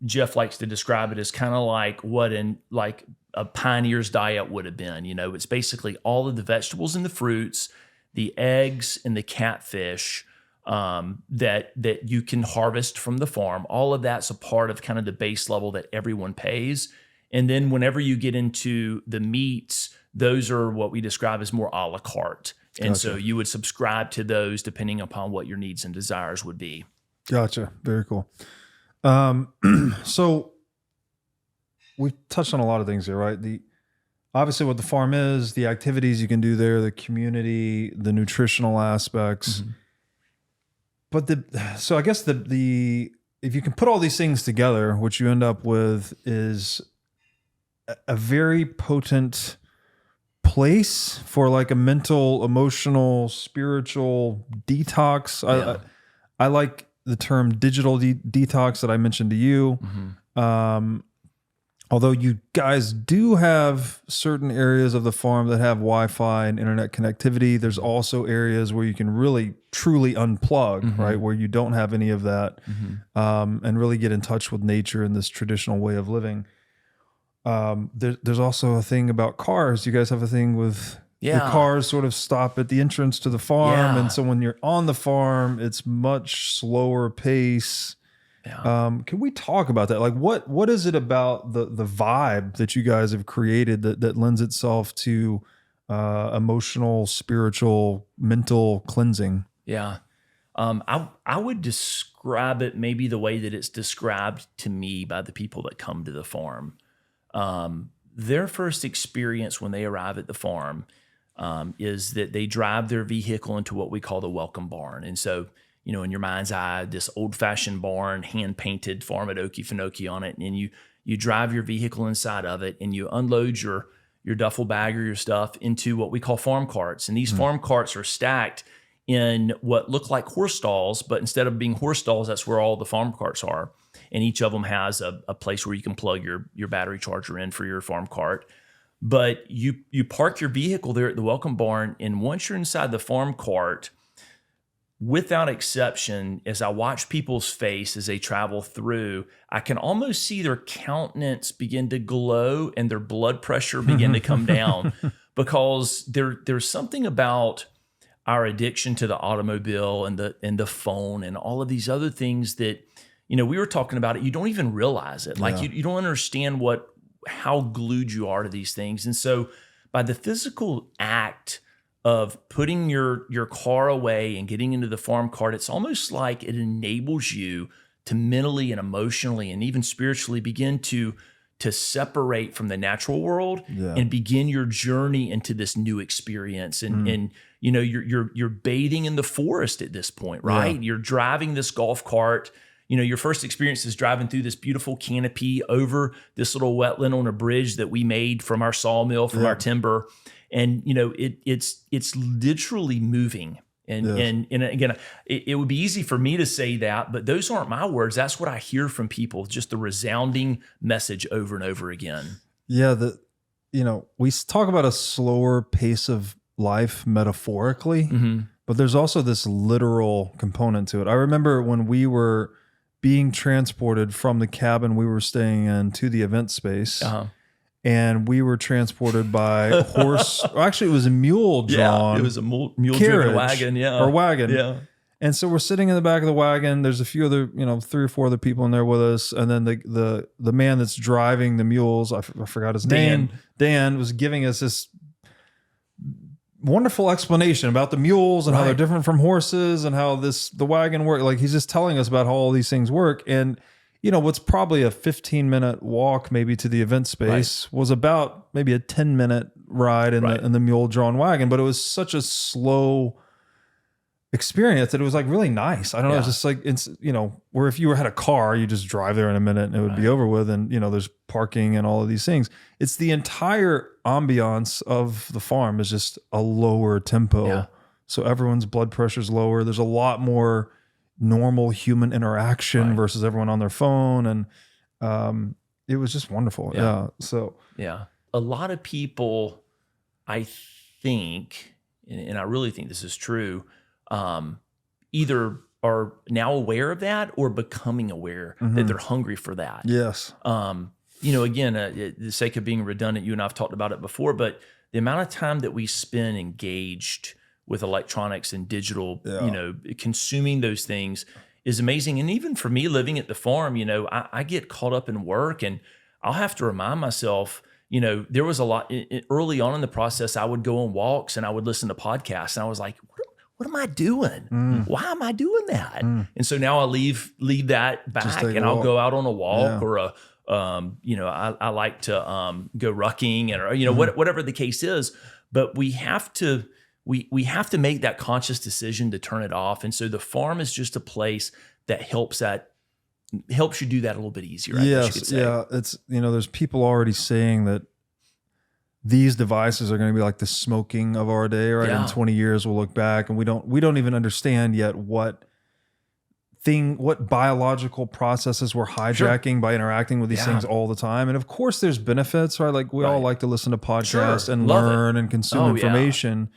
Jeff likes to describe it as kind of like what a pioneer's diet would have been. It's basically all of the vegetables and the fruits, the eggs and the catfish that you can harvest from the farm. All of that's a part of kind of the base level that everyone pays. And then whenever you get into the meats, those are what we describe as more a la carte. And Gotcha. So you would subscribe to those depending upon what your needs and desires would be. Gotcha. Very cool. So we've touched on a lot of things here, right? Obviously what the farm is, the activities you can do there, the community, the nutritional aspects. But so I guess if you can put all these things together, what you end up with is a very potent place for like a mental, emotional, spiritual detox. Yeah. I like the term digital detox that I mentioned to you. Although you guys do have certain areas of the farm that have Wi-Fi and internet connectivity, there's also areas where you can really truly unplug, right? Where you don't have any of that, and really get in touch with nature in this traditional way of living. There's also a thing about cars. You guys have a thing with the cars sort of stop at the entrance to the farm. And so when you're on the farm, it's much slower pace. Can we talk about that? Like what is it about the vibe that you guys have created that lends itself to emotional, spiritual, mental cleansing? Yeah. I would describe it maybe the way that it's described to me by the people that come to the farm. Their first experience when they arrive at the farm is that they drive their vehicle into what we call the welcome barn. And so, in your mind's eye, this old-fashioned barn, hand-painted farm at Okefenokee on it, and you drive your vehicle inside of it, and you unload your duffel bag or your stuff into what we call farm carts. And these farm carts are stacked in what look like horse stalls, but instead of being horse stalls, that's where all the farm carts are. And each of them has a place where you can plug your battery charger in for your farm cart. But you park your vehicle there at the welcome barn, and once you're inside the farm cart, without exception, as I watch people's face as they travel through, I can almost see their countenance begin to glow and their blood pressure begin to come down, because there's something about our addiction to the automobile and the phone and all of these other things that, we were talking about it. You don't even realize it. Like you don't understand how glued you are to these things. And so by the physical act of putting your car away and getting into the farm cart, it's almost like it enables you to mentally and emotionally and even spiritually begin to to separate from the natural world and begin your journey into this new experience. And you know, you're bathing in the forest at this point, right? You're driving this golf cart. You know, your first experience is driving through this beautiful canopy over this little wetland on a bridge that we made from our sawmill, from our timber. And, you know, it's literally moving. And again, it would be easy for me to say that, but those aren't my words. That's what I hear from people, just the resounding message over and over again. Yeah. You know, we talk about a slower pace of life metaphorically, but there's also this literal component to it. I remember when we were being transported from the cabin we were staying in to the event space, and we were transported by horse. Actually, it was a mule drawn. Yeah, it was a mule-driven wagon. Yeah, or wagon. Yeah. And so we're sitting in the back of the wagon. There's a few other, 3 or 4 other people in there with us, and then the man that's driving the mules, I forgot his name. Dan was giving us this wonderful explanation about the mules and how they're different from horses and how the wagon works. Like, he's just telling us about how all these things work. And, you know, what's probably a 15-minute walk maybe to the event space was about maybe a 10-minute ride in the mule drawn wagon. But it was such a slow experience that it was like really nice. I don't know. It's just like, it's, you know, where if you had a car, you just drive there in a minute and it would be over with. And, you know, there's parking and all of these things. It's the entire ambiance of the farm is just a lower tempo. Yeah. So everyone's blood pressure's lower. There's a lot more normal human interaction versus everyone on their phone. And it was just wonderful. Yeah. So, a lot of people, I think, and I really think this is true, either are now aware of that or becoming aware that they're hungry for that. Yes. You know, again, the sake of being redundant, you and I've talked about it before, but the amount of time that we spend engaged with electronics and digital, you know, consuming those things is amazing. And even for me living at the farm, you know, I get caught up in work and I'll have to remind myself, you know, there was a lot early on in the process. I would go on walks and I would listen to podcasts and I was like, what am I doing? Why am I doing that? And so now I leave that back and I'll go out on a walk or you know, I like to go rucking and, or, you know, whatever the case is, but we have to make that conscious decision to turn it off. And so the farm is just a place that helps you do that a little bit easier. Yes. Yeah. It's, you know, there's people already saying that these devices are going to be like the smoking of our day, right? In 20 years, we'll look back and we don't even understand yet what biological processes we're hijacking by interacting with these things all the time. And of course there's benefits, right? Like we all like to listen to podcasts and learn and consume information.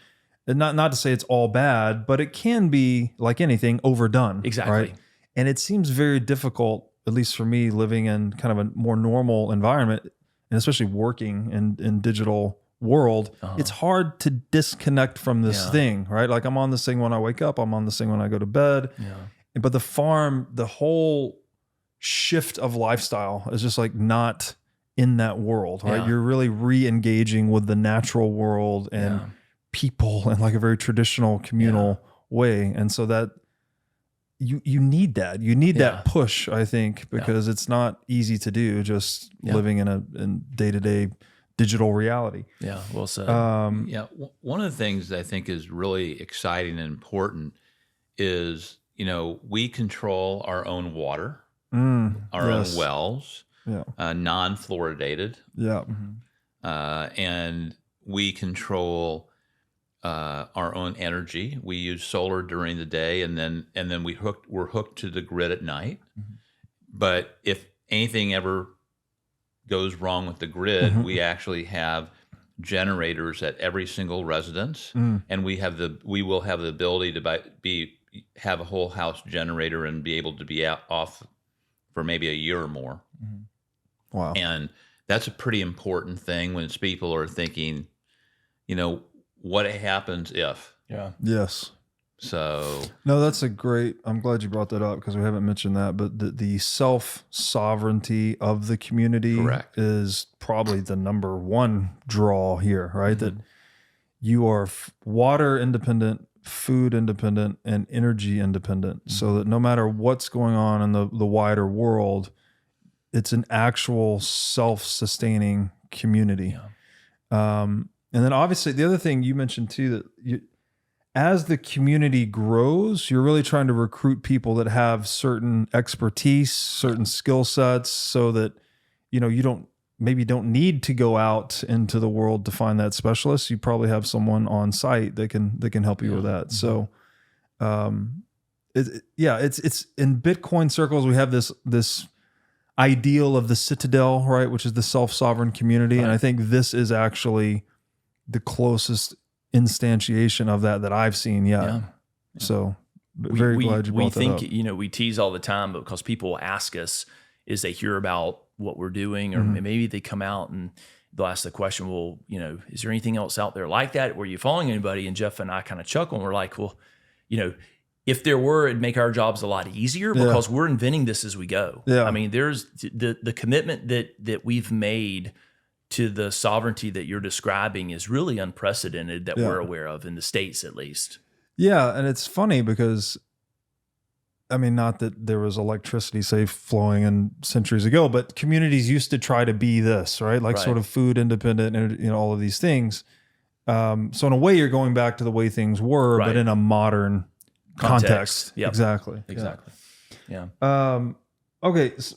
And not to say it's all bad, but it can be, like anything, overdone. Exactly. Right? And it seems very difficult, at least for me, living in kind of a more normal environment, and especially working in digital world, it's hard to disconnect from this thing, right? Like I'm on this thing when I wake up, I'm on this thing when I go to bed. Yeah. But the farm, the whole shift of lifestyle is just like not in that world, right? You're really re-engaging with the natural world and people in like a very traditional communal way. And so that you need that. You need that push, I think, because it's not easy to do just living in day-to-day digital reality. Yeah, well said. One of the things that I think is really exciting and important is, you know, we control our own water, our own wells, non-fluoridated. Yeah. And we control our own energy. We use solar during the day, and then we're hooked to the grid at night. But if anything ever goes wrong with the grid, we actually have generators at every single residence, and we will have the ability to have a whole house generator and be able to be off for maybe a year or more. Wow. And that's a pretty important thing when people are thinking, you know, what happens if. Yeah. Yes. So. No, that's I'm glad you brought that up because we haven't mentioned that, but the self-sovereignty of the community is probably the number one draw here, right? That you are water independent, food independent, and energy independent, so that no matter what's going on in the wider world, it's an actual self-sustaining community. And then obviously the other thing you mentioned too, that as the community grows, you're really trying to recruit people that have certain expertise, certain skill sets, so that, you don't need to go out into the world to find that specialist. You probably have someone on site that can help you with that. So, it's in Bitcoin circles, we have this ideal of the citadel, right? Which is the self-sovereign community. Right. And I think this is actually the closest instantiation of that I've seen yet. Yeah. So very glad you brought that up. We think, we tease all the time because people ask us, is they hear about what we're doing, or maybe they come out and they'll ask the question, well, is there anything else out there like that? Were you following anybody? And Jeff and I kind of chuckle and we're like, well, if there were, it'd make our jobs a lot easier because we're inventing this as we go. Yeah. I mean, there's the commitment that we've made to the sovereignty that you're describing is really unprecedented that we're aware of in the States, at least. Yeah. And it's funny because, I mean, not that there was electricity, say, flowing in centuries ago, but communities used to try to be this, right? Like sort of food independent and, all of these things. So in a way you're going back to the way things were, but in a modern context. Yep. Exactly. Yeah. Okay. So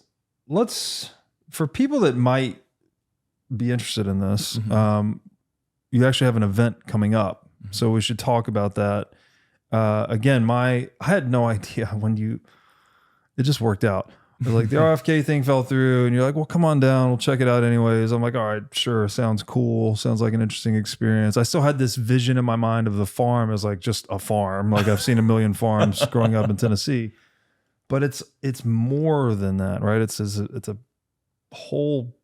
for people that might be interested in this, you actually have an event coming up. So we should talk about that. Again, I had no idea it just worked out. Like the RFK thing fell through and you're like, well, come on down. We'll check it out anyways. I'm like, all right, sure. Sounds cool. Sounds like an interesting experience. I still had this vision in my mind of the farm as like just a farm. Like I've seen a million farms growing up in Tennessee, but it's more than that, right? It's a whole,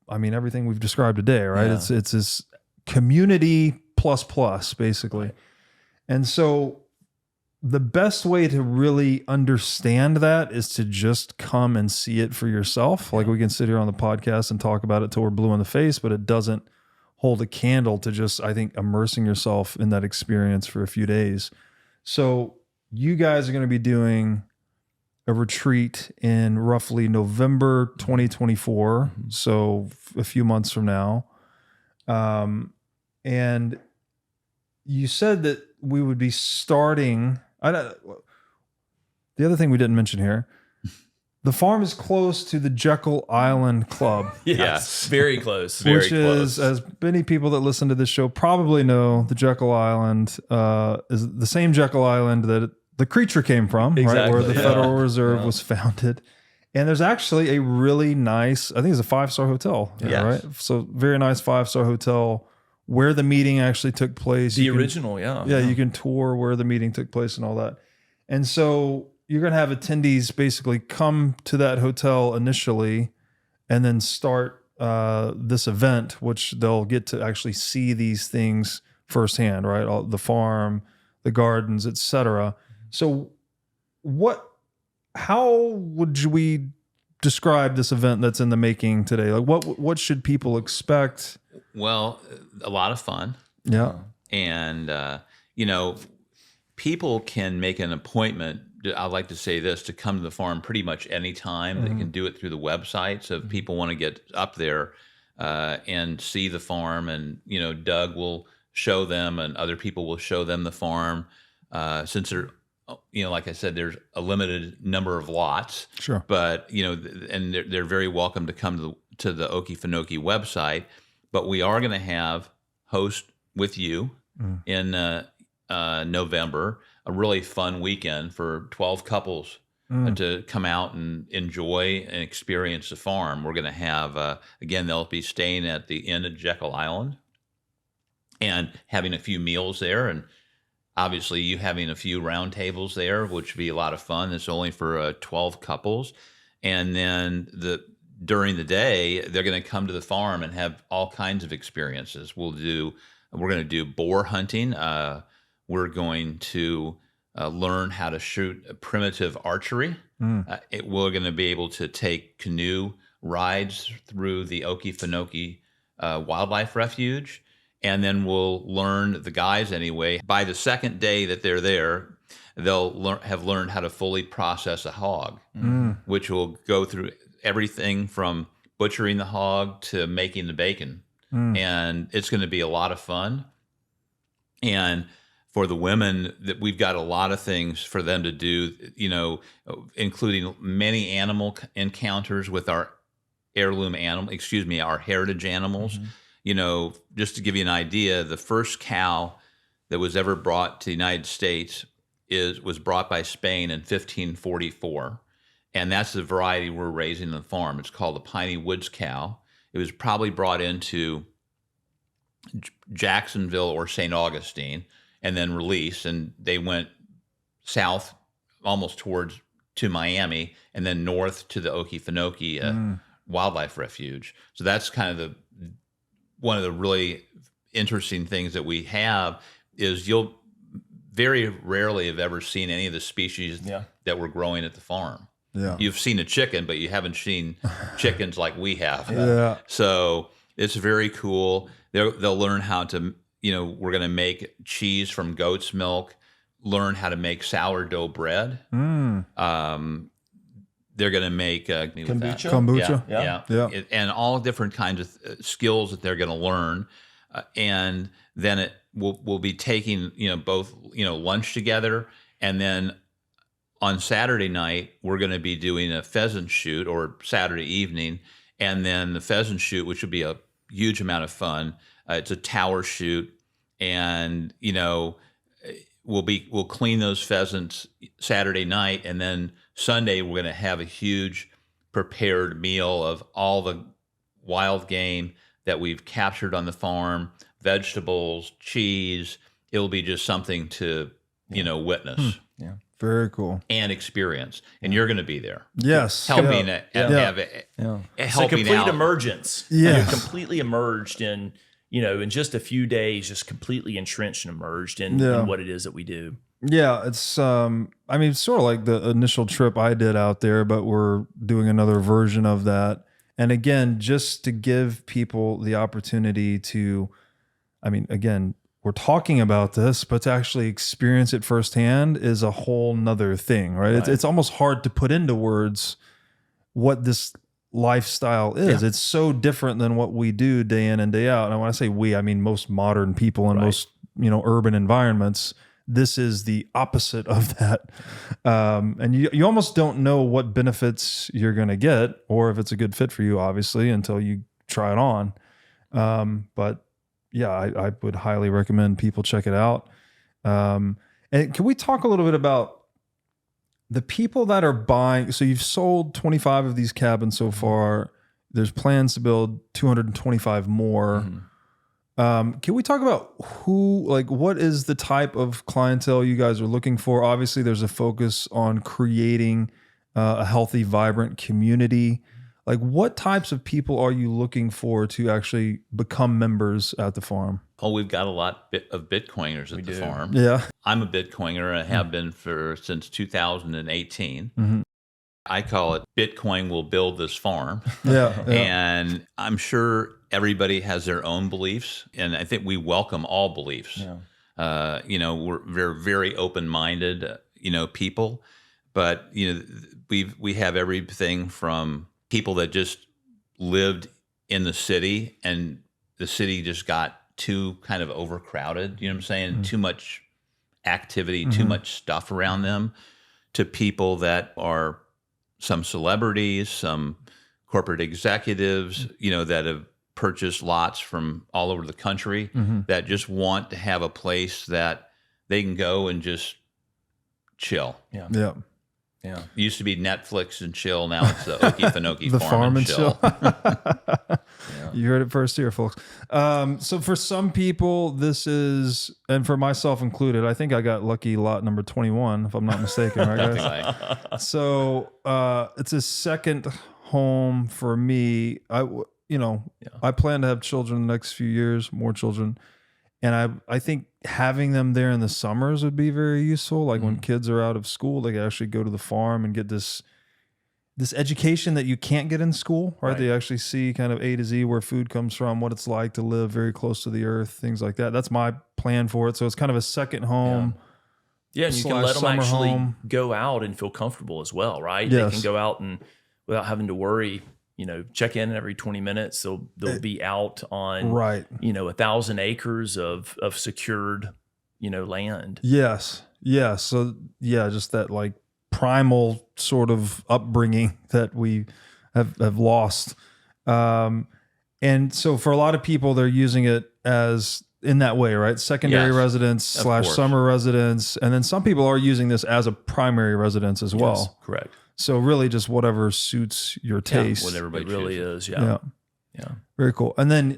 I mean, everything we've described today, right? Yeah. It's this community plus basically. Right. And so the best way to really understand that is to just come and see it for yourself. Like we can sit here on the podcast and talk about it till we're blue in the face, but it doesn't hold a candle to just, I think, immersing yourself in that experience for a few days. So you guys are going to be doing a retreat in roughly November 2024. So a few months from now. And you said that we would be starting. The other thing we didn't mention here, the farm is close to the Jekyll Island Club. Yes, very close. Which is, as many people that listen to this show probably know, the Jekyll Island is the same Jekyll Island that the creature came from, right? Where the Federal Reserve was founded. And there's actually a really nice, I think it's a 5-star hotel, right? So very nice 5-star hotel where the meeting actually took place. The original, you can tour where the meeting took place and all that. And so you're going to have attendees basically come to that hotel initially and then start this event, which they'll get to actually see these things firsthand, right? All, the farm, the gardens, etc. So how would we describe this event that's in the making today? Like what should people expect? Well, a lot of fun. Yeah. And, people can make an appointment. I'd like to say this, to come to the farm pretty much any time. They can do it through the website. So if people want to get up there and see the farm, and, Doug will show them and other people will show them the farm. Since they're, like I said, there's a limited number of lots. Sure. But, and they're very welcome to come to the Okefenokee website. But we are going to host with you in November, a really fun weekend for 12 couples to come out and enjoy and experience the farm. We're going to have, again, they'll be staying at the Inn at Jekyll Island and having a few meals there. And obviously you having a few round tables there, which would be a lot of fun. It's only for 12 couples. And then during the day, they're going to come to the farm and have all kinds of experiences. We're going to do boar hunting. We're going to learn how to shoot primitive archery. We're going to be able to take canoe rides through the Okefenokee Wildlife Refuge. And then we'll learn, the guys anyway, by the second day that they're there, they'll have learned how to fully process a hog, which will go through everything from butchering the hog to making the bacon. And it's going to be a lot of fun. And for the women, that we've got a lot of things for them to do, including many animal encounters with our our heritage animals. Just to give you an idea, the first cow that was ever brought to the United States was brought by Spain in 1544. And that's the variety we're raising on the farm. It's called the Piney Woods cow. It was probably brought into Jacksonville or St. Augustine and then released, and they went south almost to Miami and then north to the Okefenokee wildlife refuge. So that's kind of one of the really interesting things that we have is you'll very rarely have ever seen any of the species that we're growing at the farm. Yeah. You've seen a chicken, but you haven't seen chickens like we have. Yeah. So it's very cool. They'll learn how to, we're going to make cheese from goat's milk, learn how to make sourdough bread. They're going to make kombucha. Yeah. And all different kinds of skills that they're going to learn. And then we'll be taking, both, lunch together. And then on Saturday night, we're going to be doing a pheasant shoot, or Saturday evening. And then the pheasant shoot, which will be a huge amount of fun. It's a tower shoot. And, we'll clean those pheasants Saturday night, and then Sunday we're going to have a huge prepared meal of all the wild game that we've captured on the farm, vegetables, cheese. It'll be just something to, witness. Yeah. Very cool. And experience. And you're going to be there. Yes. Helping It's a complete emergence. Yeah. You're completely emerged in just a few days, just completely entrenched and immersed in what it is that we do. Yeah, it's sort of like the initial trip I did out there, but we're doing another version of that. And again, just to give people the opportunity to, we're talking about this, but to actually experience it firsthand is a whole nother thing, right? It's almost hard to put into words what this lifestyle is. It's so different than what we do day in and day out. And when I say we, I mean most modern people in most urban environments. This is the opposite of that. And you almost don't know what benefits you're going to get, or if it's a good fit for you, obviously, until you try it on. But yeah, I would highly recommend people check it out. And can we talk a little bit about the people that are buying? So you've sold 25 of these cabins so far. There's plans to build 225 more. Can we talk about what is the type of clientele you guys are looking for? Obviously, there's a focus on creating a healthy, vibrant community. Like, what types of people are you looking for to actually become members at the farm? Oh, we've got a lot of Bitcoiners at the farm. Yeah. I'm a Bitcoiner and I have been since 2018. I call it Bitcoin will build this farm. Yeah. And I'm sure everybody has their own beliefs, and I think we welcome all beliefs. Yeah. We're very open-minded, people, but we have everything from people that just lived in the city and the city just got too kind of overcrowded, you know what I'm saying? Too much activity, too much stuff around them, to people that are some celebrities, some corporate executives, that have purchased lots from all over the country that just want to have a place that they can go and just chill. Yeah. It used to be Netflix and chill. Now it's the Okefenokee the farm and chill. You heard it first here, folks. So for some people, this is, and for myself included, I think I got lucky lot number 21, if I'm not mistaken, right, guys? So it's a second home for me. I plan to have children in the next few years, more children. And I think having them there in the summers would be very useful. Like when kids are out of school, they can actually go to the farm and get this education that you can't get in school, right? They actually see kind of A to Z where food comes from, what it's like to live very close to the earth, things like that. That's my plan for it. So it's kind of a second home. Yeah, and you can let them actually go out and feel comfortable as well, right? Yes. They can go out and without having to worry. Check in every 20 minutes. They'll be out on 1,000 acres of secured land. Yes. So just that like primal sort of upbringing that we have lost. And so for a lot of people, they're using it as in that way, right? Secondary residence / summer residence. And then some people are using this as a primary residence as well. Yes, correct. So really just whatever suits your taste. What everybody really chooses. is. Yeah. Very cool. And then,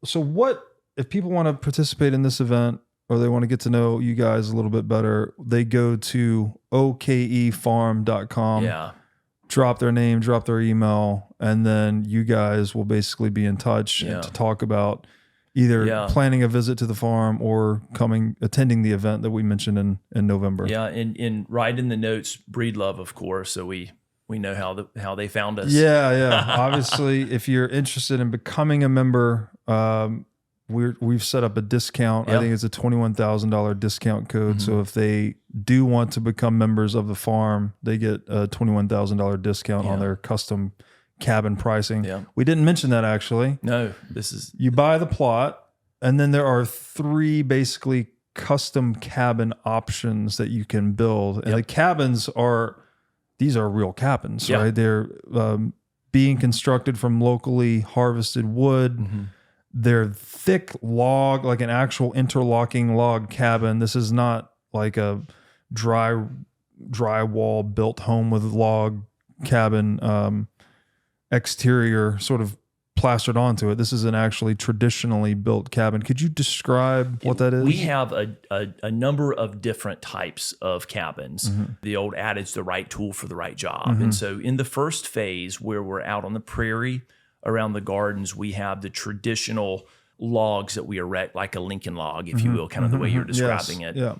so what, if people want to participate in this event or they want to get to know you guys a little bit better, they go to okefarm.com. Yeah. Drop their name, drop their email, and then you guys will basically be in touch to talk about either planning a visit to the farm or attending the event that we mentioned in November. Yeah, and write in the notes breed love, of course, so we know how they found us. Yeah. Obviously, if you're interested in becoming a member, we've set up a discount. I think it's a $21,000 discount code. So if they do want to become members of the farm, they get a $21,000 discount on their custom cabin pricing. Yeah. We didn't mention that actually. No, you buy the plot, and then there are 3 basically custom cabin options that you can build. And the cabins these are real cabins, right? They're being constructed from locally harvested wood. Mm-hmm. They're thick log, like an actual interlocking log cabin. This is not like a drywall built home with log cabin exterior sort of plastered onto it. This is an actually traditionally built cabin. Could you describe what that is? We have a number of different types of cabins. Mm-hmm. The old adage, the right tool for the right job. Mm-hmm. And so in the first phase where we're out on the prairie around the gardens, we have the traditional logs that we erect, like a Lincoln log, if you will, kind of the way you're describing it. Yeah.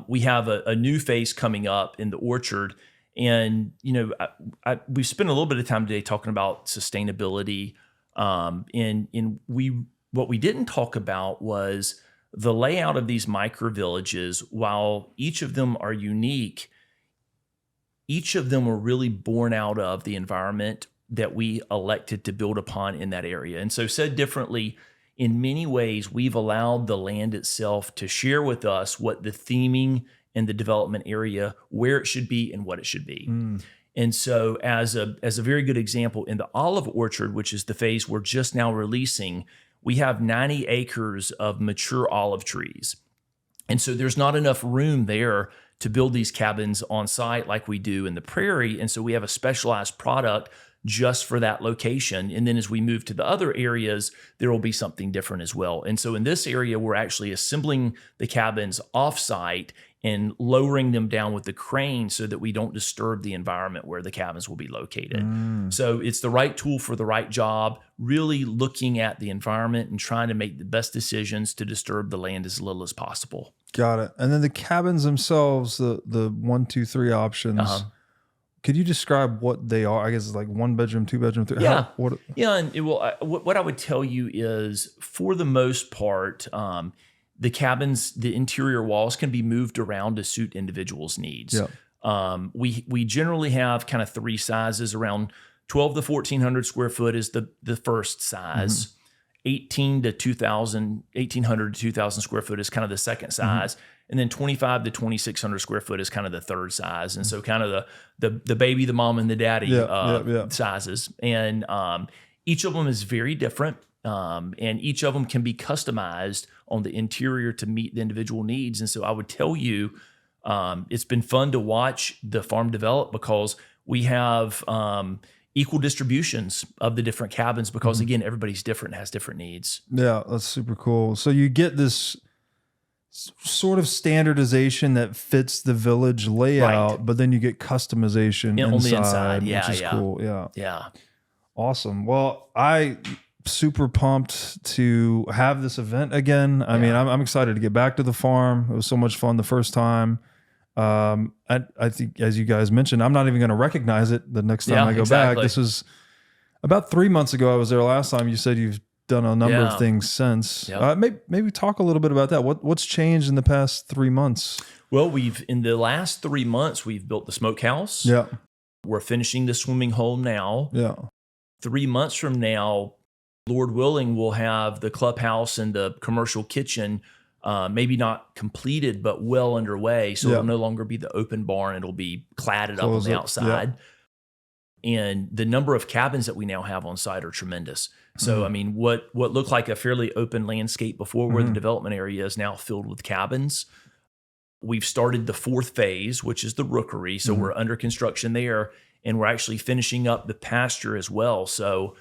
We have a new phase coming up in the orchard. And, we spent a little bit of time today talking about sustainability. What we didn't talk about was the layout of these micro villages. While each of them are unique, each of them were really born out of the environment that we elected to build upon in that area. And so said differently, in many ways, we've allowed the land itself to share with us what the theming and the development area, where it should be and what it should be. Mm. And so as a very good example, in the olive orchard, which is the phase we're just now releasing, we have 90 acres of mature olive trees. And so there's not enough room there to build these cabins on site like we do in the prairie. And so we have a specialized product just for that location. And then as we move to the other areas, there will be something different as well. And so in this area, we're actually assembling the cabins off-site and lowering them down with the crane so that we don't disturb the environment where the cabins will be located. Mm. So it's the right tool for the right job, really looking at the environment and trying to make the best decisions to disturb the land as little as possible. Got it. And then the cabins themselves, the 1, 2, 3 options, could you describe what they are? I guess it's like 1 bedroom, 2 bedroom, 3. Yeah. And what I would tell you is, for the most part, the cabins, the interior walls can be moved around to suit individuals' needs. Yeah. We generally have kind of 3 sizes. Around 12 to 1,400 square foot is the first size. Mm-hmm. 1800 to 2,000 square foot is kind of the second size. Mm-hmm. And then 25 to 2,600 square foot is kind of the third size. And so kind of the baby, the mom, and the daddy sizes. And each of them is very different. And each of them can be customized on the interior to meet the individual needs. And so I would tell you, it's been fun to watch the farm develop, because we have equal distributions of the different cabins, because again, everybody's different and has different needs. Yeah, that's super cool. So you get this sort of standardization that fits the village layout, right, but then you get customization inside, on the inside, which is cool. Yeah. Awesome. Well, super pumped to have this event again. I mean, I'm excited to get back to the farm. It was so much fun the first time. I think, as you guys mentioned, I'm not even going to recognize it the next time I go back. This was about 3 months ago. I was there last time. You said you've done a number of things since. Maybe talk a little bit about that. What's changed in the past 3 months? Well, in the last 3 months, we've built the smokehouse. Yeah. We're finishing the swimming hole now. Yeah. 3 months from now, Lord willing, we'll have the clubhouse and the commercial kitchen, maybe not completed, but well underway. So it'll no longer be the open barn. It'll be cladded up on the outside. And the number of cabins that we now have on site are tremendous. So, I mean, what looked like a fairly open landscape before where the development area is now filled with cabins. We've started the 4th phase, which is the rookery. So we're under construction there, and we're actually finishing up the pasture as well. So,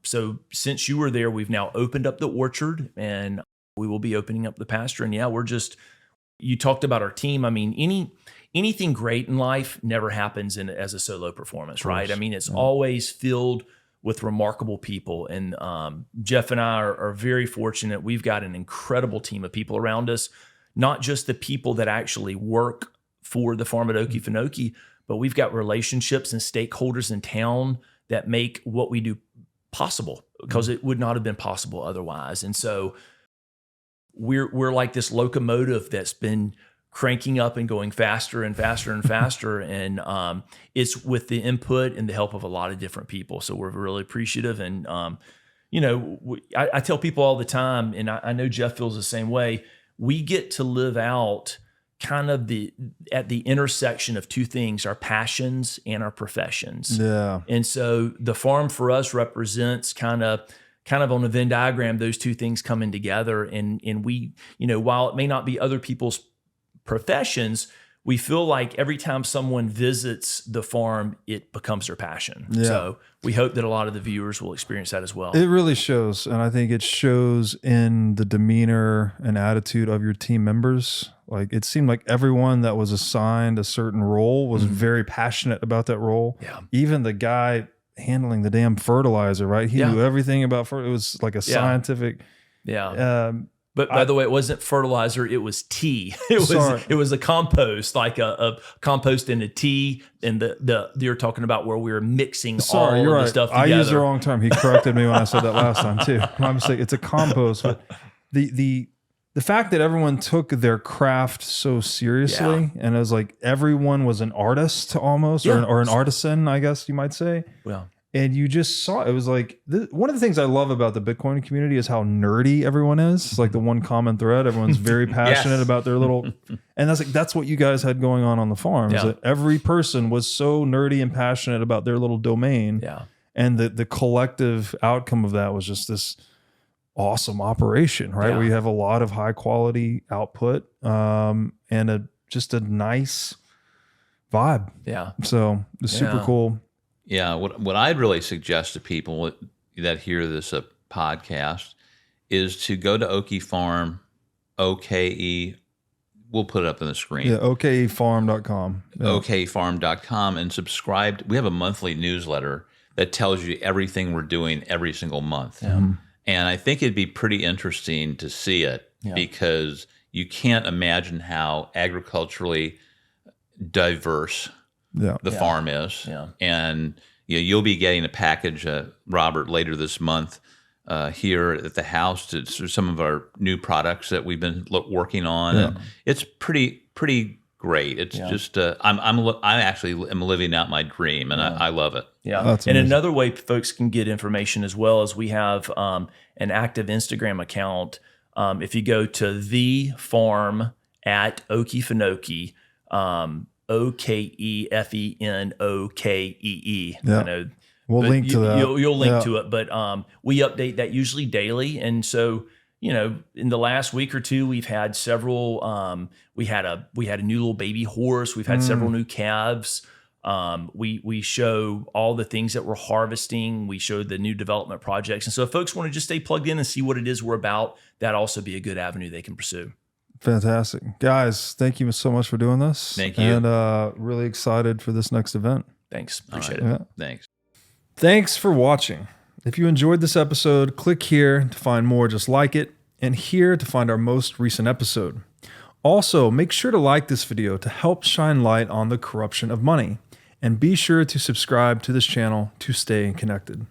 so since you were there, we've now opened up the orchard, and we will be opening up the pasture. And yeah, you talked about our team. I mean, anything great in life never happens as a solo performance, right? I mean, it's always filled with remarkable people. And Jeff and I are very fortunate. We've got an incredible team of people around us, not just the people that actually work for the farm at Okefenokee, but we've got relationships and stakeholders in town that make what we do possible, because it would not have been possible otherwise. And so we're like this locomotive that's been cranking up and going faster and faster and faster. And it's with the input and the help of a lot of different people. So we're really appreciative. And, I tell people all the time, and I know Jeff feels the same way, we get to live out kind of at the intersection of two things, our passions and our professions. Yeah. And so the farm for us represents kind of on a Venn diagram, those two things coming together. And we, while it may not be other people's professions, we feel like every time someone visits the farm, it becomes their passion. Yeah. So we hope that a lot of the viewers will experience that as well. It really shows. And I think it shows in the demeanor and attitude of your team members. Like, it seemed like everyone that was assigned a certain role was very passionate about that role. Yeah. Even the guy handling the damn fertilizer, right? He knew everything about fertilizer. It was like a scientific. Yeah. But by the way, it wasn't fertilizer; it was tea. It was a compost, like a compost in a tea. And you're talking about where we were mixing all of the stuff together. I used the wrong term. He corrected me when I said that last time too. My mistake. It's a compost. But the fact that everyone took their craft so seriously, and it was like everyone was an artist almost, or an artisan, I guess you might say. Well. And you just saw, it was like, one of the things I love about the Bitcoin community is how nerdy everyone is. It's like the one common thread. Everyone's very passionate about their little, and that's what you guys had going on the farm. Is that every person was so nerdy and passionate about their little domain. Yeah. And the collective outcome of that was just this awesome operation, right? Where you have a lot of high quality output, and just a nice vibe. Yeah. So it's super cool. Yeah, what I'd really suggest to people that hear this podcast is to go to Oke Farm, OKE. We'll put it up on the screen. Yeah, okefarm.com. Yeah. Okefarm.com, and subscribe. We have a monthly newsletter that tells you everything we're doing every single month. Yeah. And I think it'd be pretty interesting to see it because you can't imagine how agriculturally diverse the farm is. Yeah. And you'll be getting a package, Robert, later this month here at the house to some of our new products that we've been working on. Yeah. And it's pretty great. It's just I actually am living out my dream, and I love it. Yeah. That's amazing. And another way folks can get information as well is we have an active Instagram account. If you go to the farm at Okefenokee, Okefenokee. Yeah. I know, we'll link to that. You'll link to it, but we update that usually daily. And so, in the last week or two, we've had several. We had a new little baby horse. We've had several new calves. We show all the things that we're harvesting. We show the new development projects. And so, if folks want to just stay plugged in and see what it is we're about, that'd also be a good avenue they can pursue. Fantastic. Guys, thank you so much for doing this. Thank you. And really excited for this next event. Thanks. Appreciate it. Yeah. Thanks. Thanks for watching. If you enjoyed this episode, click here to find more just like it, and here to find our most recent episode. Also, make sure to like this video to help shine light on the corruption of money, and be sure to subscribe to this channel to stay connected.